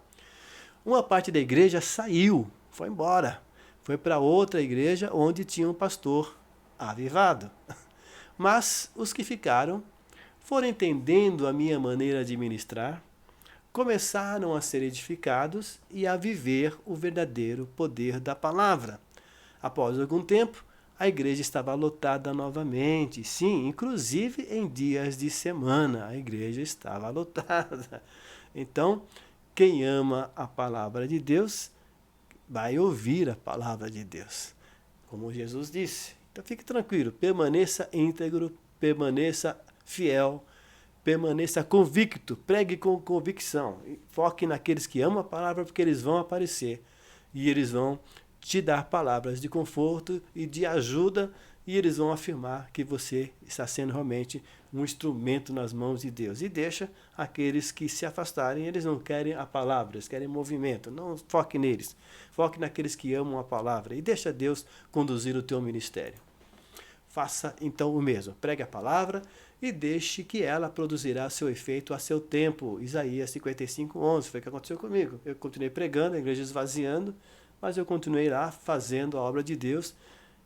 Uma parte da igreja saiu, foi embora. Foi para outra igreja onde tinha um pastor avivado. Mas os que ficaram foram entendendo a minha maneira de ministrar, começaram a ser edificados e a viver o verdadeiro poder da palavra. Após algum tempo, a igreja estava lotada novamente. Sim, inclusive em dias de semana, a igreja estava lotada. Então, quem ama a palavra de Deus vai ouvir a palavra de Deus, como Jesus disse. Então fique tranquilo, permaneça íntegro, permaneça fiel, permaneça convicto, pregue com convicção. Foque naqueles que amam a palavra, porque eles vão aparecer e eles vão te dar palavras de conforto e de ajuda, e eles vão afirmar que você está sendo realmente um instrumento nas mãos de Deus. E deixa aqueles que se afastarem, eles não querem a palavra, eles querem movimento. Não foque neles. Foque naqueles que amam a palavra e deixa Deus conduzir o teu ministério. Faça então o mesmo. Pregue a palavra e deixe que ela produzirá seu efeito a seu tempo. Isaías 55:11 foi o que aconteceu comigo. Eu continuei pregando, a igreja esvaziando, mas eu continuei lá fazendo a obra de Deus.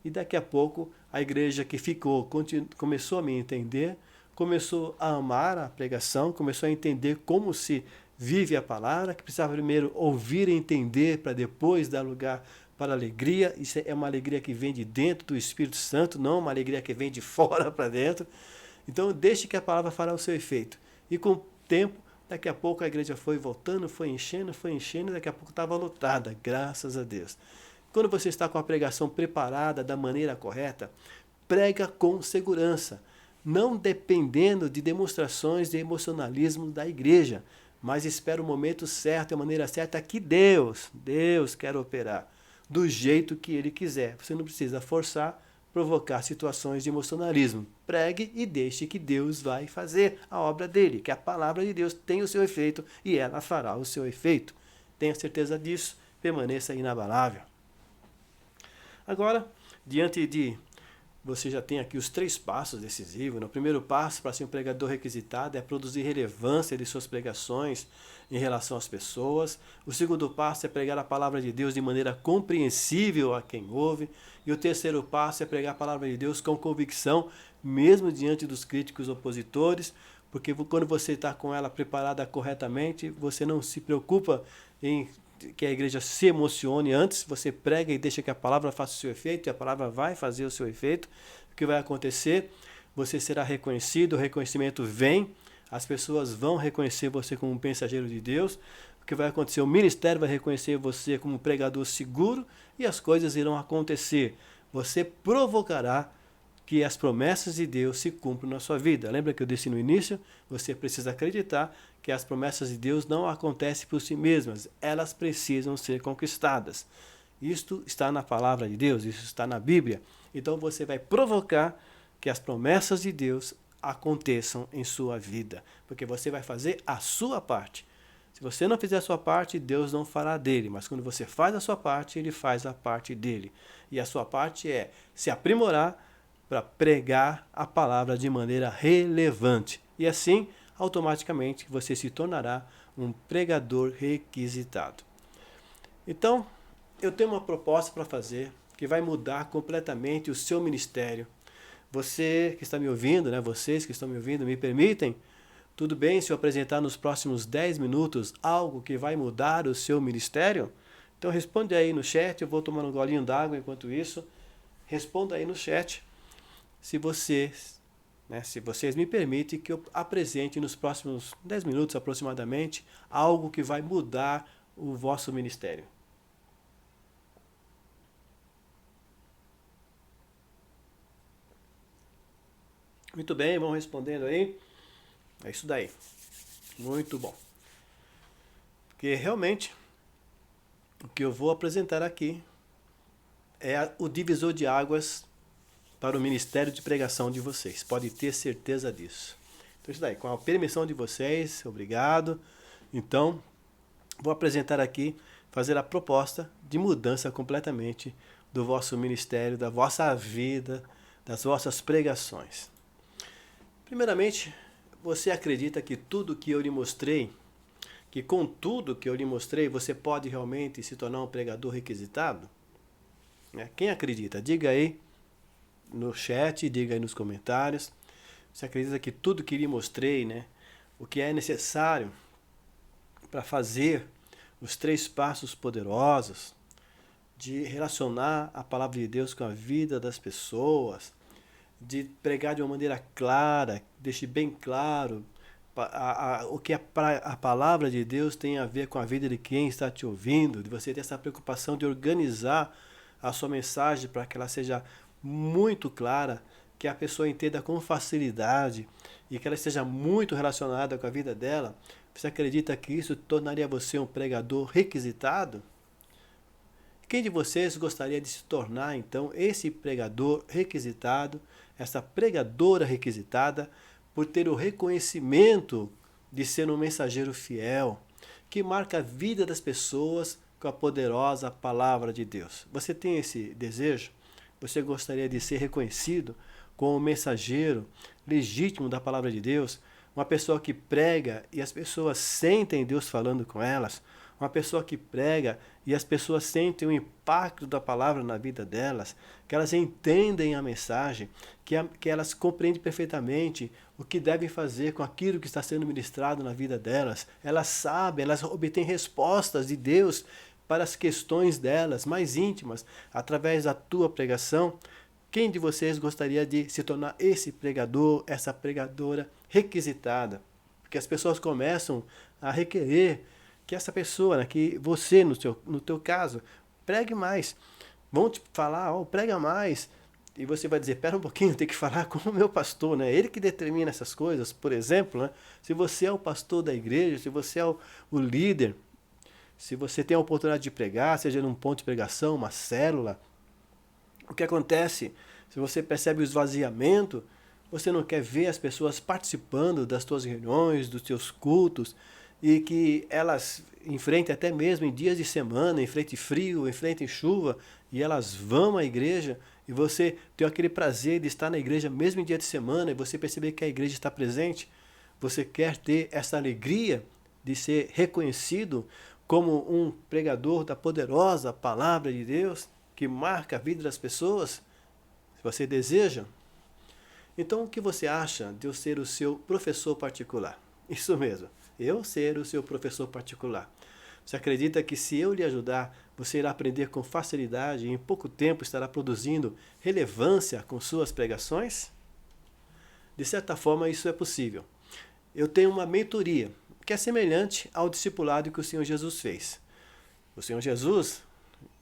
E daqui a pouco a igreja que ficou começou a me entender, começou a amar a pregação, começou a entender como se vive a palavra, que precisava primeiro ouvir e entender para depois dar lugar para a alegria. Isso é uma alegria que vem de dentro do Espírito Santo, não uma alegria que vem de fora para dentro. Então deixe que a palavra fará o seu efeito. E com o tempo, daqui a pouco a igreja foi voltando, foi enchendo, daqui a pouco estava lotada, graças a Deus. Quando você está com a pregação preparada da maneira correta, prega com segurança, não dependendo de demonstrações de emocionalismo da igreja, mas espera o momento certo, a maneira certa que Deus quer operar, do jeito que Ele quiser. Você não precisa forçar, provocar situações de emocionalismo. Pregue e deixe que Deus vai fazer a obra dele, que a palavra de Deus tem o seu efeito e ela fará o seu efeito. Tenha certeza disso, permaneça inabalável. Agora, diante de... Você já tem aqui os 3 passos decisivos. O primeiro passo para ser um pregador requisitado é produzir relevância de suas pregações em relação às pessoas. O segundo passo é pregar a palavra de Deus de maneira compreensível a quem ouve. E o terceiro passo é pregar a palavra de Deus com convicção, mesmo diante dos críticos opositores. porque quando você está com ela preparada corretamente, você não se preocupa em que a igreja se emocione antes, você prega e deixa que a palavra faça o seu efeito, e a palavra vai fazer o seu efeito. O que vai acontecer? Você será reconhecido, o reconhecimento vem, as pessoas vão reconhecer você como um mensageiro de Deus. O que vai acontecer? O ministério vai reconhecer você como um pregador seguro e as coisas irão acontecer. Você provocará que as promessas de Deus se cumpram na sua vida. Lembra que eu disse no início? Você precisa acreditar que as promessas de Deus não acontecem por si mesmas. Elas precisam ser conquistadas. Isto está na palavra de Deus, isso está na Bíblia. Então você vai provocar que as promessas de Deus aconteçam em sua vida. Porque você vai fazer a sua parte. Se você não fizer a sua parte, Deus não fará dele. Mas quando você faz a sua parte, Ele faz a parte dele. E a sua parte é se aprimorar para pregar a palavra de maneira relevante. E assim, automaticamente, você se tornará um pregador requisitado. Então, eu tenho uma proposta para fazer que vai mudar completamente o seu ministério. Você que está me ouvindo, né? Vocês que estão me ouvindo, me permitem? Tudo bem se eu apresentar nos próximos 10 minutos algo que vai mudar o seu ministério? Então responde aí no chat, eu vou tomar um golinho d'água enquanto isso. Responda aí no chat se vocês me permitem que eu apresente nos próximos 10 minutos aproximadamente algo que vai mudar o vosso ministério. Muito bem, vão respondendo aí. É isso daí. Muito bom. Porque realmente o que eu vou apresentar aqui é o divisor de águas para o ministério de pregação de vocês. Pode ter certeza disso. Então isso daí, com a permissão de vocês, obrigado. Então, vou apresentar aqui, fazer a proposta de mudança completamente do vosso ministério, da vossa vida, das vossas pregações. Primeiramente, você acredita que tudo que eu lhe mostrei, que com tudo que eu lhe mostrei, você pode realmente se tornar um pregador requisitado? Quem acredita? Diga aí no chat, diga aí nos comentários. Você acredita que tudo que lhe mostrei, o que é necessário para fazer os 3 passos poderosos de relacionar a palavra de Deus com a vida das pessoas, de pregar de uma maneira clara, deixe bem claro o que a palavra de Deus tem a ver com a vida de quem está te ouvindo, de você ter essa preocupação de organizar a sua mensagem para que ela seja muito clara, que a pessoa entenda com facilidade e que ela esteja muito relacionada com a vida dela. Você acredita que isso tornaria você um pregador requisitado? Quem de vocês gostaria de se tornar, então, esse pregador requisitado, essa pregadora requisitada, por ter o reconhecimento de ser um mensageiro fiel, que marca a vida das pessoas com a poderosa palavra de Deus? Você tem esse desejo? Você gostaria de ser reconhecido como um mensageiro legítimo da palavra de Deus? Uma pessoa que prega e as pessoas sentem Deus falando com elas? Uma pessoa que prega e as pessoas sentem o impacto da palavra na vida delas, que elas entendem a mensagem, que elas compreendem perfeitamente o que devem fazer com aquilo que está sendo ministrado na vida delas. Elas sabem, elas obtêm respostas de Deus para as questões delas mais íntimas, através da tua pregação. Quem de vocês gostaria de se tornar esse pregador, essa pregadora requisitada? Porque as pessoas começam a requerer que essa pessoa, que você, no teu caso, pregue mais. Vão te falar, prega mais. E você vai dizer, espera um pouquinho, tem que falar com o meu pastor, Ele que determina essas coisas. Por exemplo, se você é o pastor da igreja, se você é o líder, se você tem a oportunidade de pregar, seja num ponto de pregação, uma célula, o que acontece? Se você percebe o esvaziamento, você não quer ver as pessoas participando das tuas reuniões, dos teus cultos, e que elas enfrentem até mesmo em dias de semana, enfrentem frio, enfrentem chuva, e elas vão à igreja, e você tem aquele prazer de estar na igreja mesmo em dia de semana, e você perceber que a igreja está presente. Você quer ter essa alegria de ser reconhecido como um pregador da poderosa palavra de Deus, que marca a vida das pessoas? Se você deseja, Então, o que você acha de eu ser o seu professor particular? Isso mesmo, eu ser o seu professor particular. Você acredita que se eu lhe ajudar, você irá aprender com facilidade e em pouco tempo estará produzindo relevância com suas pregações? De certa forma, isso é possível. Eu tenho uma mentoria, que é semelhante ao discipulado que o Senhor Jesus fez. O Senhor Jesus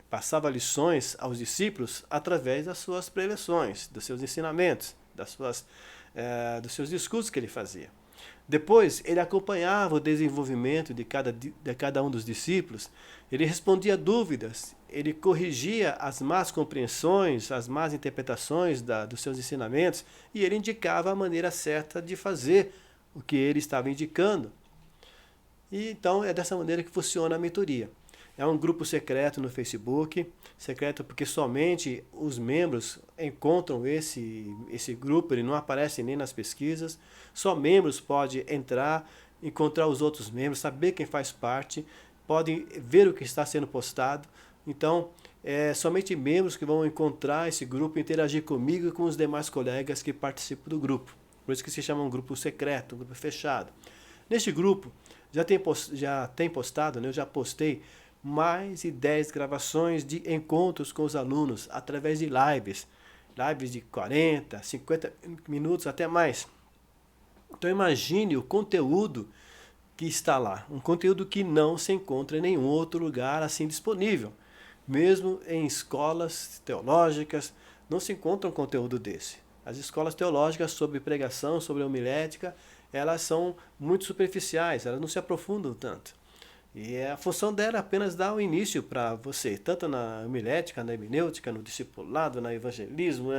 passava lições aos discípulos através das suas preleções, dos seus ensinamentos, dos seus discursos que ele fazia. Depois, ele acompanhava o desenvolvimento de cada um dos discípulos, ele respondia dúvidas, ele corrigia as más compreensões, as más interpretações dos seus ensinamentos, e ele indicava a maneira certa de fazer o que ele estava indicando. E então é dessa maneira que funciona a mentoria. É um grupo secreto no Facebook, secreto porque somente os membros encontram esse grupo, ele não aparece nem nas pesquisas, só membros podem entrar, encontrar os outros membros, saber quem faz parte, podem ver o que está sendo postado. Então, é somente membros que vão encontrar esse grupo, interagir comigo e com os demais colegas que participam do grupo. Por isso que se chama um grupo secreto, um grupo fechado. Neste grupo, já tem postado, né? Eu já postei mais de 10 gravações de encontros com os alunos através de lives de 40, 50 minutos, até mais. Então imagine o conteúdo que está lá, um conteúdo que não se encontra em nenhum outro lugar assim disponível. Mesmo em escolas teológicas, não se encontra um conteúdo desse. As escolas teológicas sobre pregação, sobre homilética, elas são muito superficiais, elas não se aprofundam tanto. E a função dela é apenas dar o início para você, tanto na homilética, na hermenêutica, no discipulado, no evangelismo,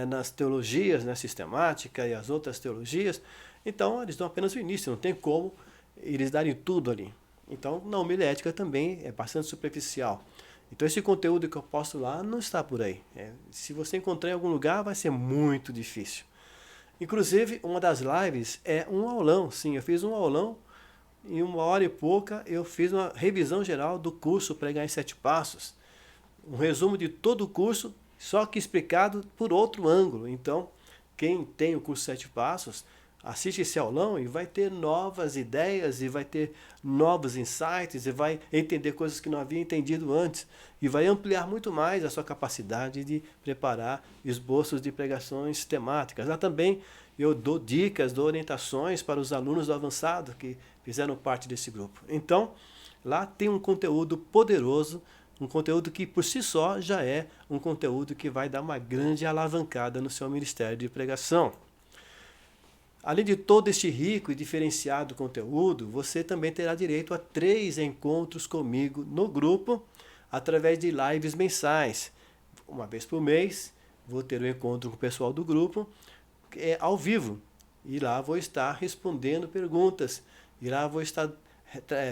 nas teologias, na sistemática e as outras teologias. Então, eles dão apenas o início, não tem como eles darem tudo ali. Então, na homilética também é bastante superficial. Então, esse conteúdo que eu posto lá não está por aí. Se você encontrar em algum lugar, vai ser muito difícil. Inclusive, uma das lives é um aulão. Sim, eu fiz um aulão. Em 1 hora e pouca, eu fiz uma revisão geral do curso Pregar em 7 Passos. Um resumo de todo o curso, só que explicado por outro ângulo. Então, quem tem o curso 7 Passos, assiste esse aulão e vai ter novas ideias, e vai ter novos insights, e vai entender coisas que não havia entendido antes. E vai ampliar muito mais a sua capacidade de preparar esboços de pregações temáticas. Lá também eu dou dicas, dou orientações para os alunos do avançado que fizeram parte desse grupo. Então, lá tem um conteúdo poderoso, um conteúdo que por si só já é um conteúdo que vai dar uma grande alavancada no seu ministério de pregação. Além de todo este rico e diferenciado conteúdo, você também terá direito a 3 encontros comigo no grupo, através de lives mensais. Uma vez por mês, vou ter um encontro com o pessoal do grupo, ao vivo. E lá vou estar respondendo perguntas, e lá vou estar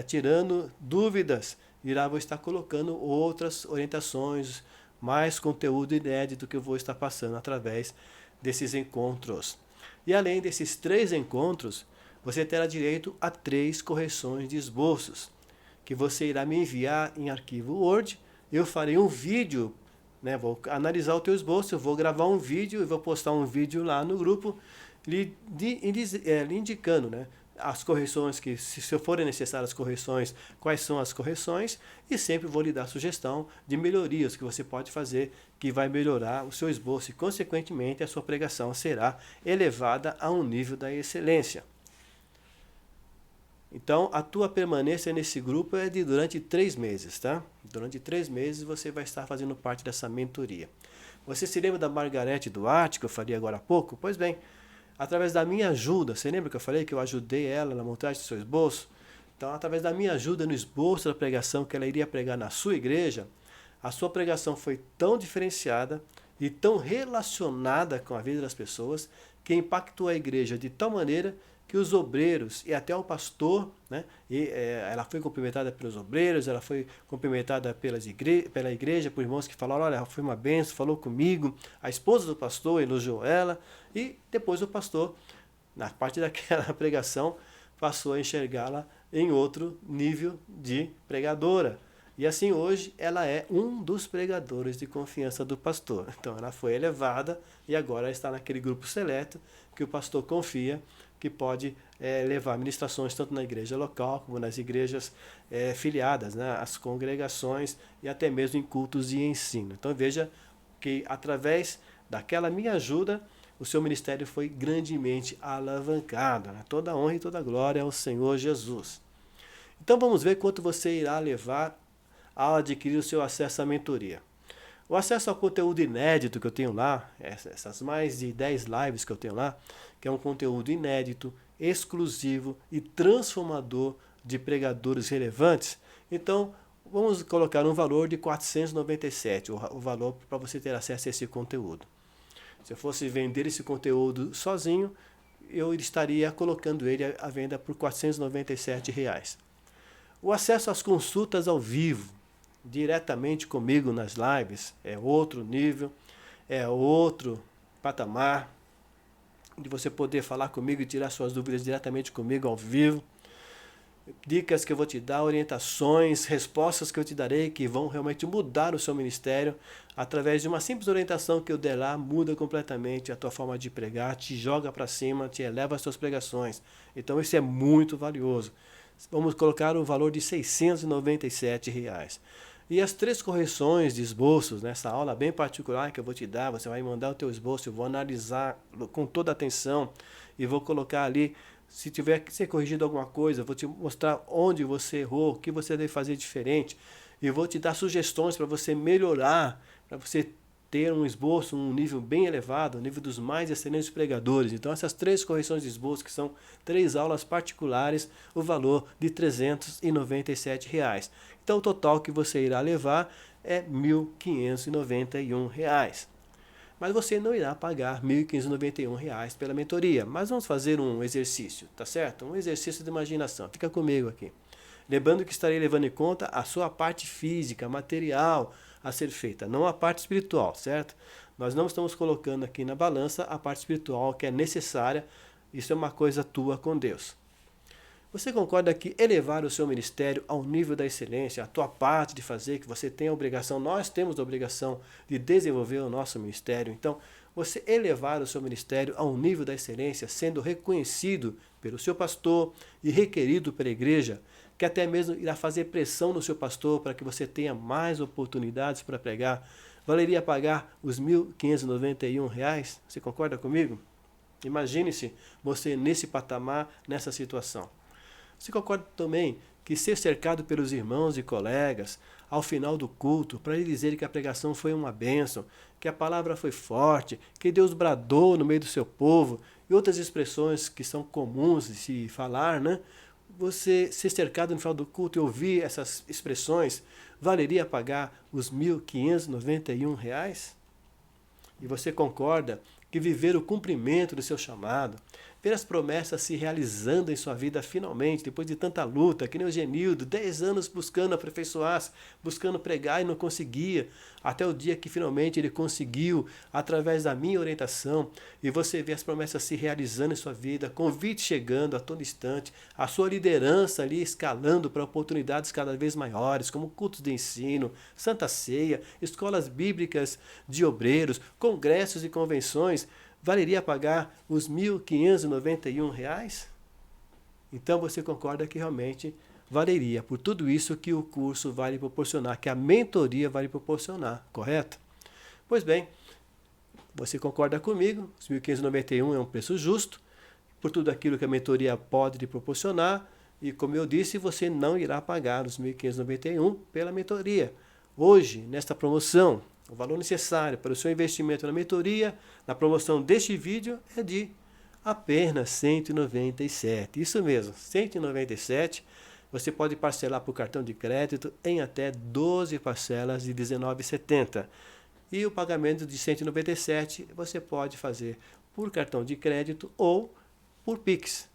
tirando dúvidas, e lá vou estar colocando outras orientações, mais conteúdo inédito que eu vou estar passando através desses encontros. E além desses 3 encontros, você terá direito a 3 correções de esboços, que você irá me enviar em arquivo Word. Eu farei um vídeo, né? Vou analisar o teu esboço, eu vou gravar um vídeo e vou postar um vídeo lá no grupo, lhe indicando, né, as correções, que se forem necessárias correções, quais são as correções, e sempre vou lhe dar sugestão de melhorias que você pode fazer, que vai melhorar o seu esboço e, consequentemente, a sua pregação será elevada a um nível da excelência. Então, a tua permanência nesse grupo é de durante 3 meses, tá? Durante 3 meses você vai estar fazendo parte dessa mentoria. Você se lembra da Margarete Duarte, que eu falei agora há pouco? Pois bem, através da minha ajuda, você lembra que eu falei que eu ajudei ela na montagem do seu esboço? Então, através da minha ajuda no esboço da pregação que ela iria pregar na sua igreja, a sua pregação foi tão diferenciada e tão relacionada com a vida das pessoas, que impactou a igreja de tal maneira que os obreiros e até o pastor, né, ela foi cumprimentada pelos obreiros, ela foi cumprimentada pela igreja, por irmãos que falaram, olha, foi uma bênção, falou comigo, a esposa do pastor elogiou ela, e depois o pastor, na parte daquela pregação, passou a enxergá-la em outro nível de pregadora. E assim hoje ela é um dos pregadores de confiança do pastor. Então ela foi elevada e agora está naquele grupo seleto que o pastor confia que pode levar ministrações tanto na igreja local como nas igrejas filiadas, né, as congregações e até mesmo em cultos de ensino. Então veja que através daquela minha ajuda o seu ministério foi grandemente alavancado. Né? Toda a honra e toda a glória ao Senhor Jesus. Então vamos ver quanto você irá levar ao adquirir o seu acesso à mentoria. O acesso ao conteúdo inédito que eu tenho lá, essas mais de 10 lives que eu tenho lá, que é um conteúdo inédito, exclusivo e transformador de pregadores relevantes. Então, vamos colocar um valor de R$ 497, o valor para você ter acesso a esse conteúdo. Se eu fosse vender esse conteúdo sozinho, eu estaria colocando ele à venda por R$ 497. O acesso às consultas ao vivo, diretamente comigo nas lives, é outro nível, é outro patamar, de você poder falar comigo e tirar suas dúvidas diretamente comigo ao vivo. Dicas que eu vou te dar, orientações, respostas que eu te darei que vão realmente mudar o seu ministério através de uma simples orientação que eu der lá, muda completamente a tua forma de pregar, te joga para cima, te eleva as tuas pregações. Então isso é muito valioso. Vamos colocar o valor de R$ 697. E as 3 correções de esboços, nessa aula bem particular que eu vou te dar, você vai mandar o teu esboço, eu vou analisar com toda atenção e vou colocar ali, se tiver que ser corrigido alguma coisa, eu vou te mostrar onde você errou, o que você deve fazer diferente, e vou te dar sugestões para você melhorar, para você ter um esboço, um nível bem elevado, um nível dos mais excelentes pregadores. Então essas 3 correções de esboço, que são 3 aulas particulares, o valor de R$ 397. Então o total que você irá levar é R$ 1.591. Mas você não irá pagar R$ 1.591 pela mentoria. Mas vamos fazer um exercício, tá certo? Um exercício de imaginação. Fica comigo aqui. Lembrando que estarei levando em conta a sua parte física, material a ser feita, não a parte espiritual, certo? Nós não estamos colocando aqui na balança a parte espiritual que é necessária. Isso é uma coisa tua com Deus. Você concorda que elevar o seu ministério ao nível da excelência, a tua parte de fazer, que você tem a obrigação, nós temos a obrigação de desenvolver o nosso ministério. Então, você elevar o seu ministério ao nível da excelência, sendo reconhecido pelo seu pastor e requerido pela igreja, que até mesmo irá fazer pressão no seu pastor para que você tenha mais oportunidades para pregar, valeria pagar os R$ 1.591? Você concorda comigo? Imagine-se você nesse patamar, nessa situação. Você concorda também que ser cercado pelos irmãos e colegas ao final do culto, para lhe dizer que a pregação foi uma bênção, que a palavra foi forte, que Deus bradou no meio do seu povo, e outras expressões que são comuns de se falar, né? Você ser cercado no final do culto e ouvir essas expressões, valeria pagar os R$ 1.591? E você concorda que viver o cumprimento do seu chamado, ver as promessas se realizando em sua vida finalmente, depois de tanta luta, que nem o Genildo, 10 anos buscando aperfeiçoar-se, buscando pregar e não conseguia, até o dia que finalmente ele conseguiu, através da minha orientação, e você vê as promessas se realizando em sua vida, convite chegando a todo instante, a sua liderança ali escalando para oportunidades cada vez maiores, como cultos de ensino, Santa Ceia, escolas bíblicas de obreiros, congressos e convenções, valeria pagar os R$ 1.591? Então você concorda que realmente valeria por tudo isso que o curso vai lhe proporcionar, que a mentoria vai lhe proporcionar, correto? Pois bem, você concorda comigo, os R$ 1.591 é um preço justo, por tudo aquilo que a mentoria pode lhe proporcionar, e como eu disse, você não irá pagar os R$ 1.591 pela mentoria. Hoje, nesta promoção, o valor necessário para o seu investimento na mentoria, na promoção deste vídeo, é de apenas R$ 197. Isso mesmo, R$ 197. Você pode parcelar por cartão de crédito em até 12 parcelas de R$ 19,70. E o pagamento de R$ 197 você pode fazer por cartão de crédito ou por Pix.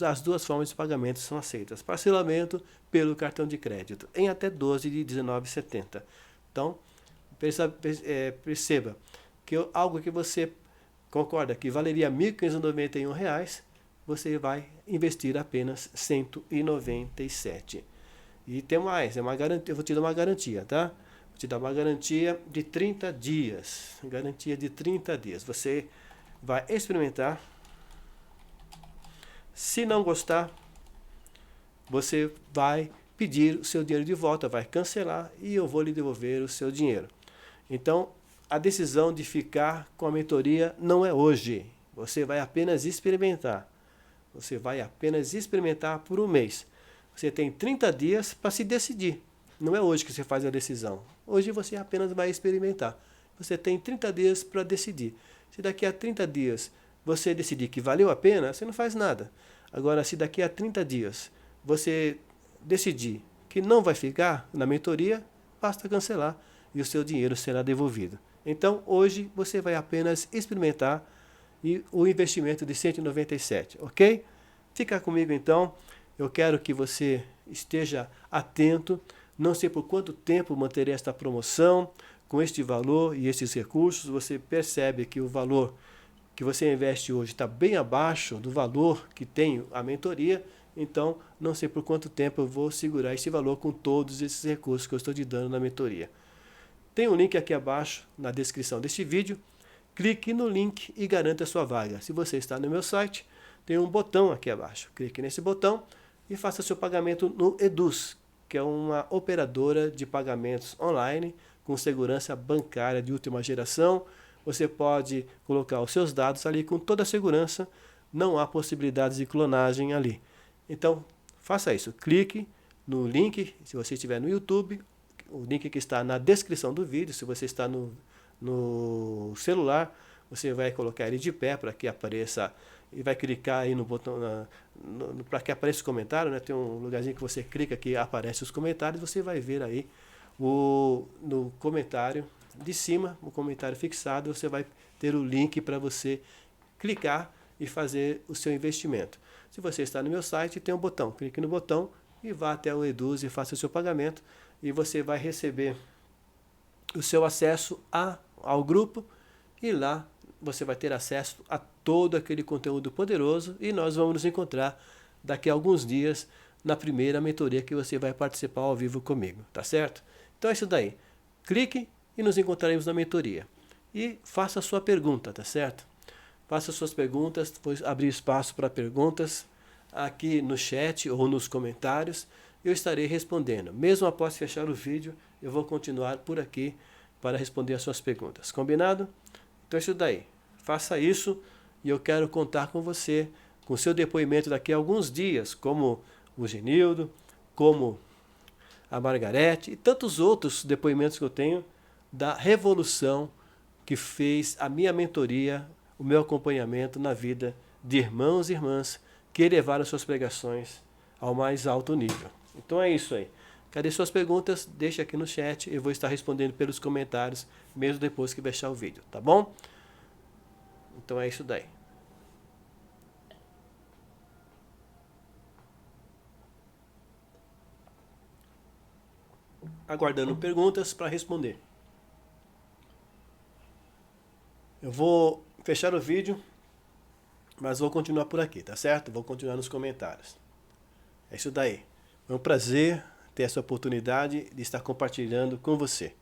As 2 formas de pagamento são aceitas. Parcelamento pelo cartão de crédito em até 12 de R$ 19,70. Então, perceba que algo que você concorda que valeria R$ 1.591, você vai investir apenas R$ 197. E tem mais, é uma garantia, eu vou te dar uma garantia, tá? Vou te dar uma garantia de 30 dias. Garantia de 30 dias. Você vai experimentar. Se não gostar, você vai pedir o seu dinheiro de volta, vai cancelar e eu vou lhe devolver o seu dinheiro. Então, a decisão de ficar com a mentoria não é hoje. Você vai apenas experimentar. Você vai apenas experimentar por um mês. Você tem 30 dias para se decidir. Não é hoje que você faz a decisão. Hoje você apenas vai experimentar. Você tem 30 dias para decidir. Se daqui a 30 dias você decidir que valeu a pena, você não faz nada. Agora, se daqui a 30 dias você decidir que não vai ficar na mentoria, basta cancelar e o seu dinheiro será devolvido. Então, hoje você vai apenas experimentar e o investimento de 197, ok? Fica comigo então. Eu quero que você esteja atento. Não sei por quanto tempo manterei esta promoção com este valor e estes recursos. Você percebe que o valor que você investe hoje está bem abaixo do valor que tem a mentoria. Então, não sei por quanto tempo eu vou segurar esse valor com todos esses recursos que eu estou te dando na mentoria. Tem um link aqui abaixo na descrição deste vídeo. Clique no link e garanta a sua vaga. Se você está no meu site, tem um botão aqui abaixo. Clique nesse botão e faça seu pagamento no Eduz, que é uma operadora de pagamentos online com segurança bancária de última geração. Você pode colocar os seus dados ali com toda a segurança. Não há possibilidades de clonagem ali. Então, faça isso. Clique no link, se você estiver no YouTube, o link que está na descrição do vídeo. Se você está no celular, você vai colocar ele de pé para que apareça e vai clicar aí no botão para que apareça o comentário, né? Tem um lugarzinho que você clica que aparece os comentários, você vai ver aí no comentário de cima, o comentário fixado, você vai ter o link para você clicar e fazer o seu investimento. Se você está no meu site, tem um botão, clique no botão e vá até o Eduz e faça o seu pagamento e você vai receber o seu acesso ao grupo e lá você vai ter acesso a todo aquele conteúdo poderoso e nós vamos nos encontrar daqui a alguns dias na primeira mentoria que você vai participar ao vivo comigo, tá certo? Então é isso daí. Clique e nos encontraremos na mentoria. E faça a sua pergunta, tá certo? Faça suas perguntas, depois abrir espaço para perguntas aqui no chat ou nos comentários. Eu estarei respondendo. Mesmo após fechar o vídeo, eu vou continuar por aqui para responder as suas perguntas. Combinado? Então é isso daí. Faça isso e eu quero contar com você, com seu depoimento daqui a alguns dias, como o Genildo, como a Margarete e tantos outros depoimentos que eu tenho da revolução que fez a minha mentoria, o meu acompanhamento na vida de irmãos e irmãs que elevaram suas pregações ao mais alto nível. Então é isso aí. Cadê suas perguntas? Deixa aqui no chat, eu vou estar respondendo pelos comentários, mesmo depois que fechar o vídeo, tá bom? Então é isso daí. Aguardando perguntas para responder. Eu vou fechar o vídeo, mas vou continuar por aqui, tá certo? Vou continuar nos comentários. É isso daí. Foi um prazer ter essa oportunidade de estar compartilhando com você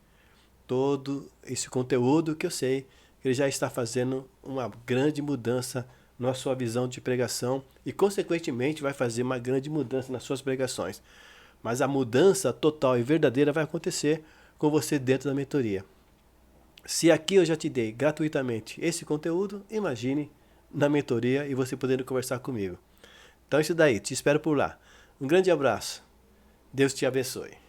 todo esse conteúdo que eu sei que ele já está fazendo uma grande mudança na sua visão de pregação e, consequentemente, vai fazer uma grande mudança nas suas pregações. Mas a mudança total e verdadeira vai acontecer com você dentro da mentoria. Se aqui eu já te dei gratuitamente esse conteúdo, imagine na mentoria e você podendo conversar comigo. Então é isso daí, te espero por lá. Um grande abraço. Deus te abençoe.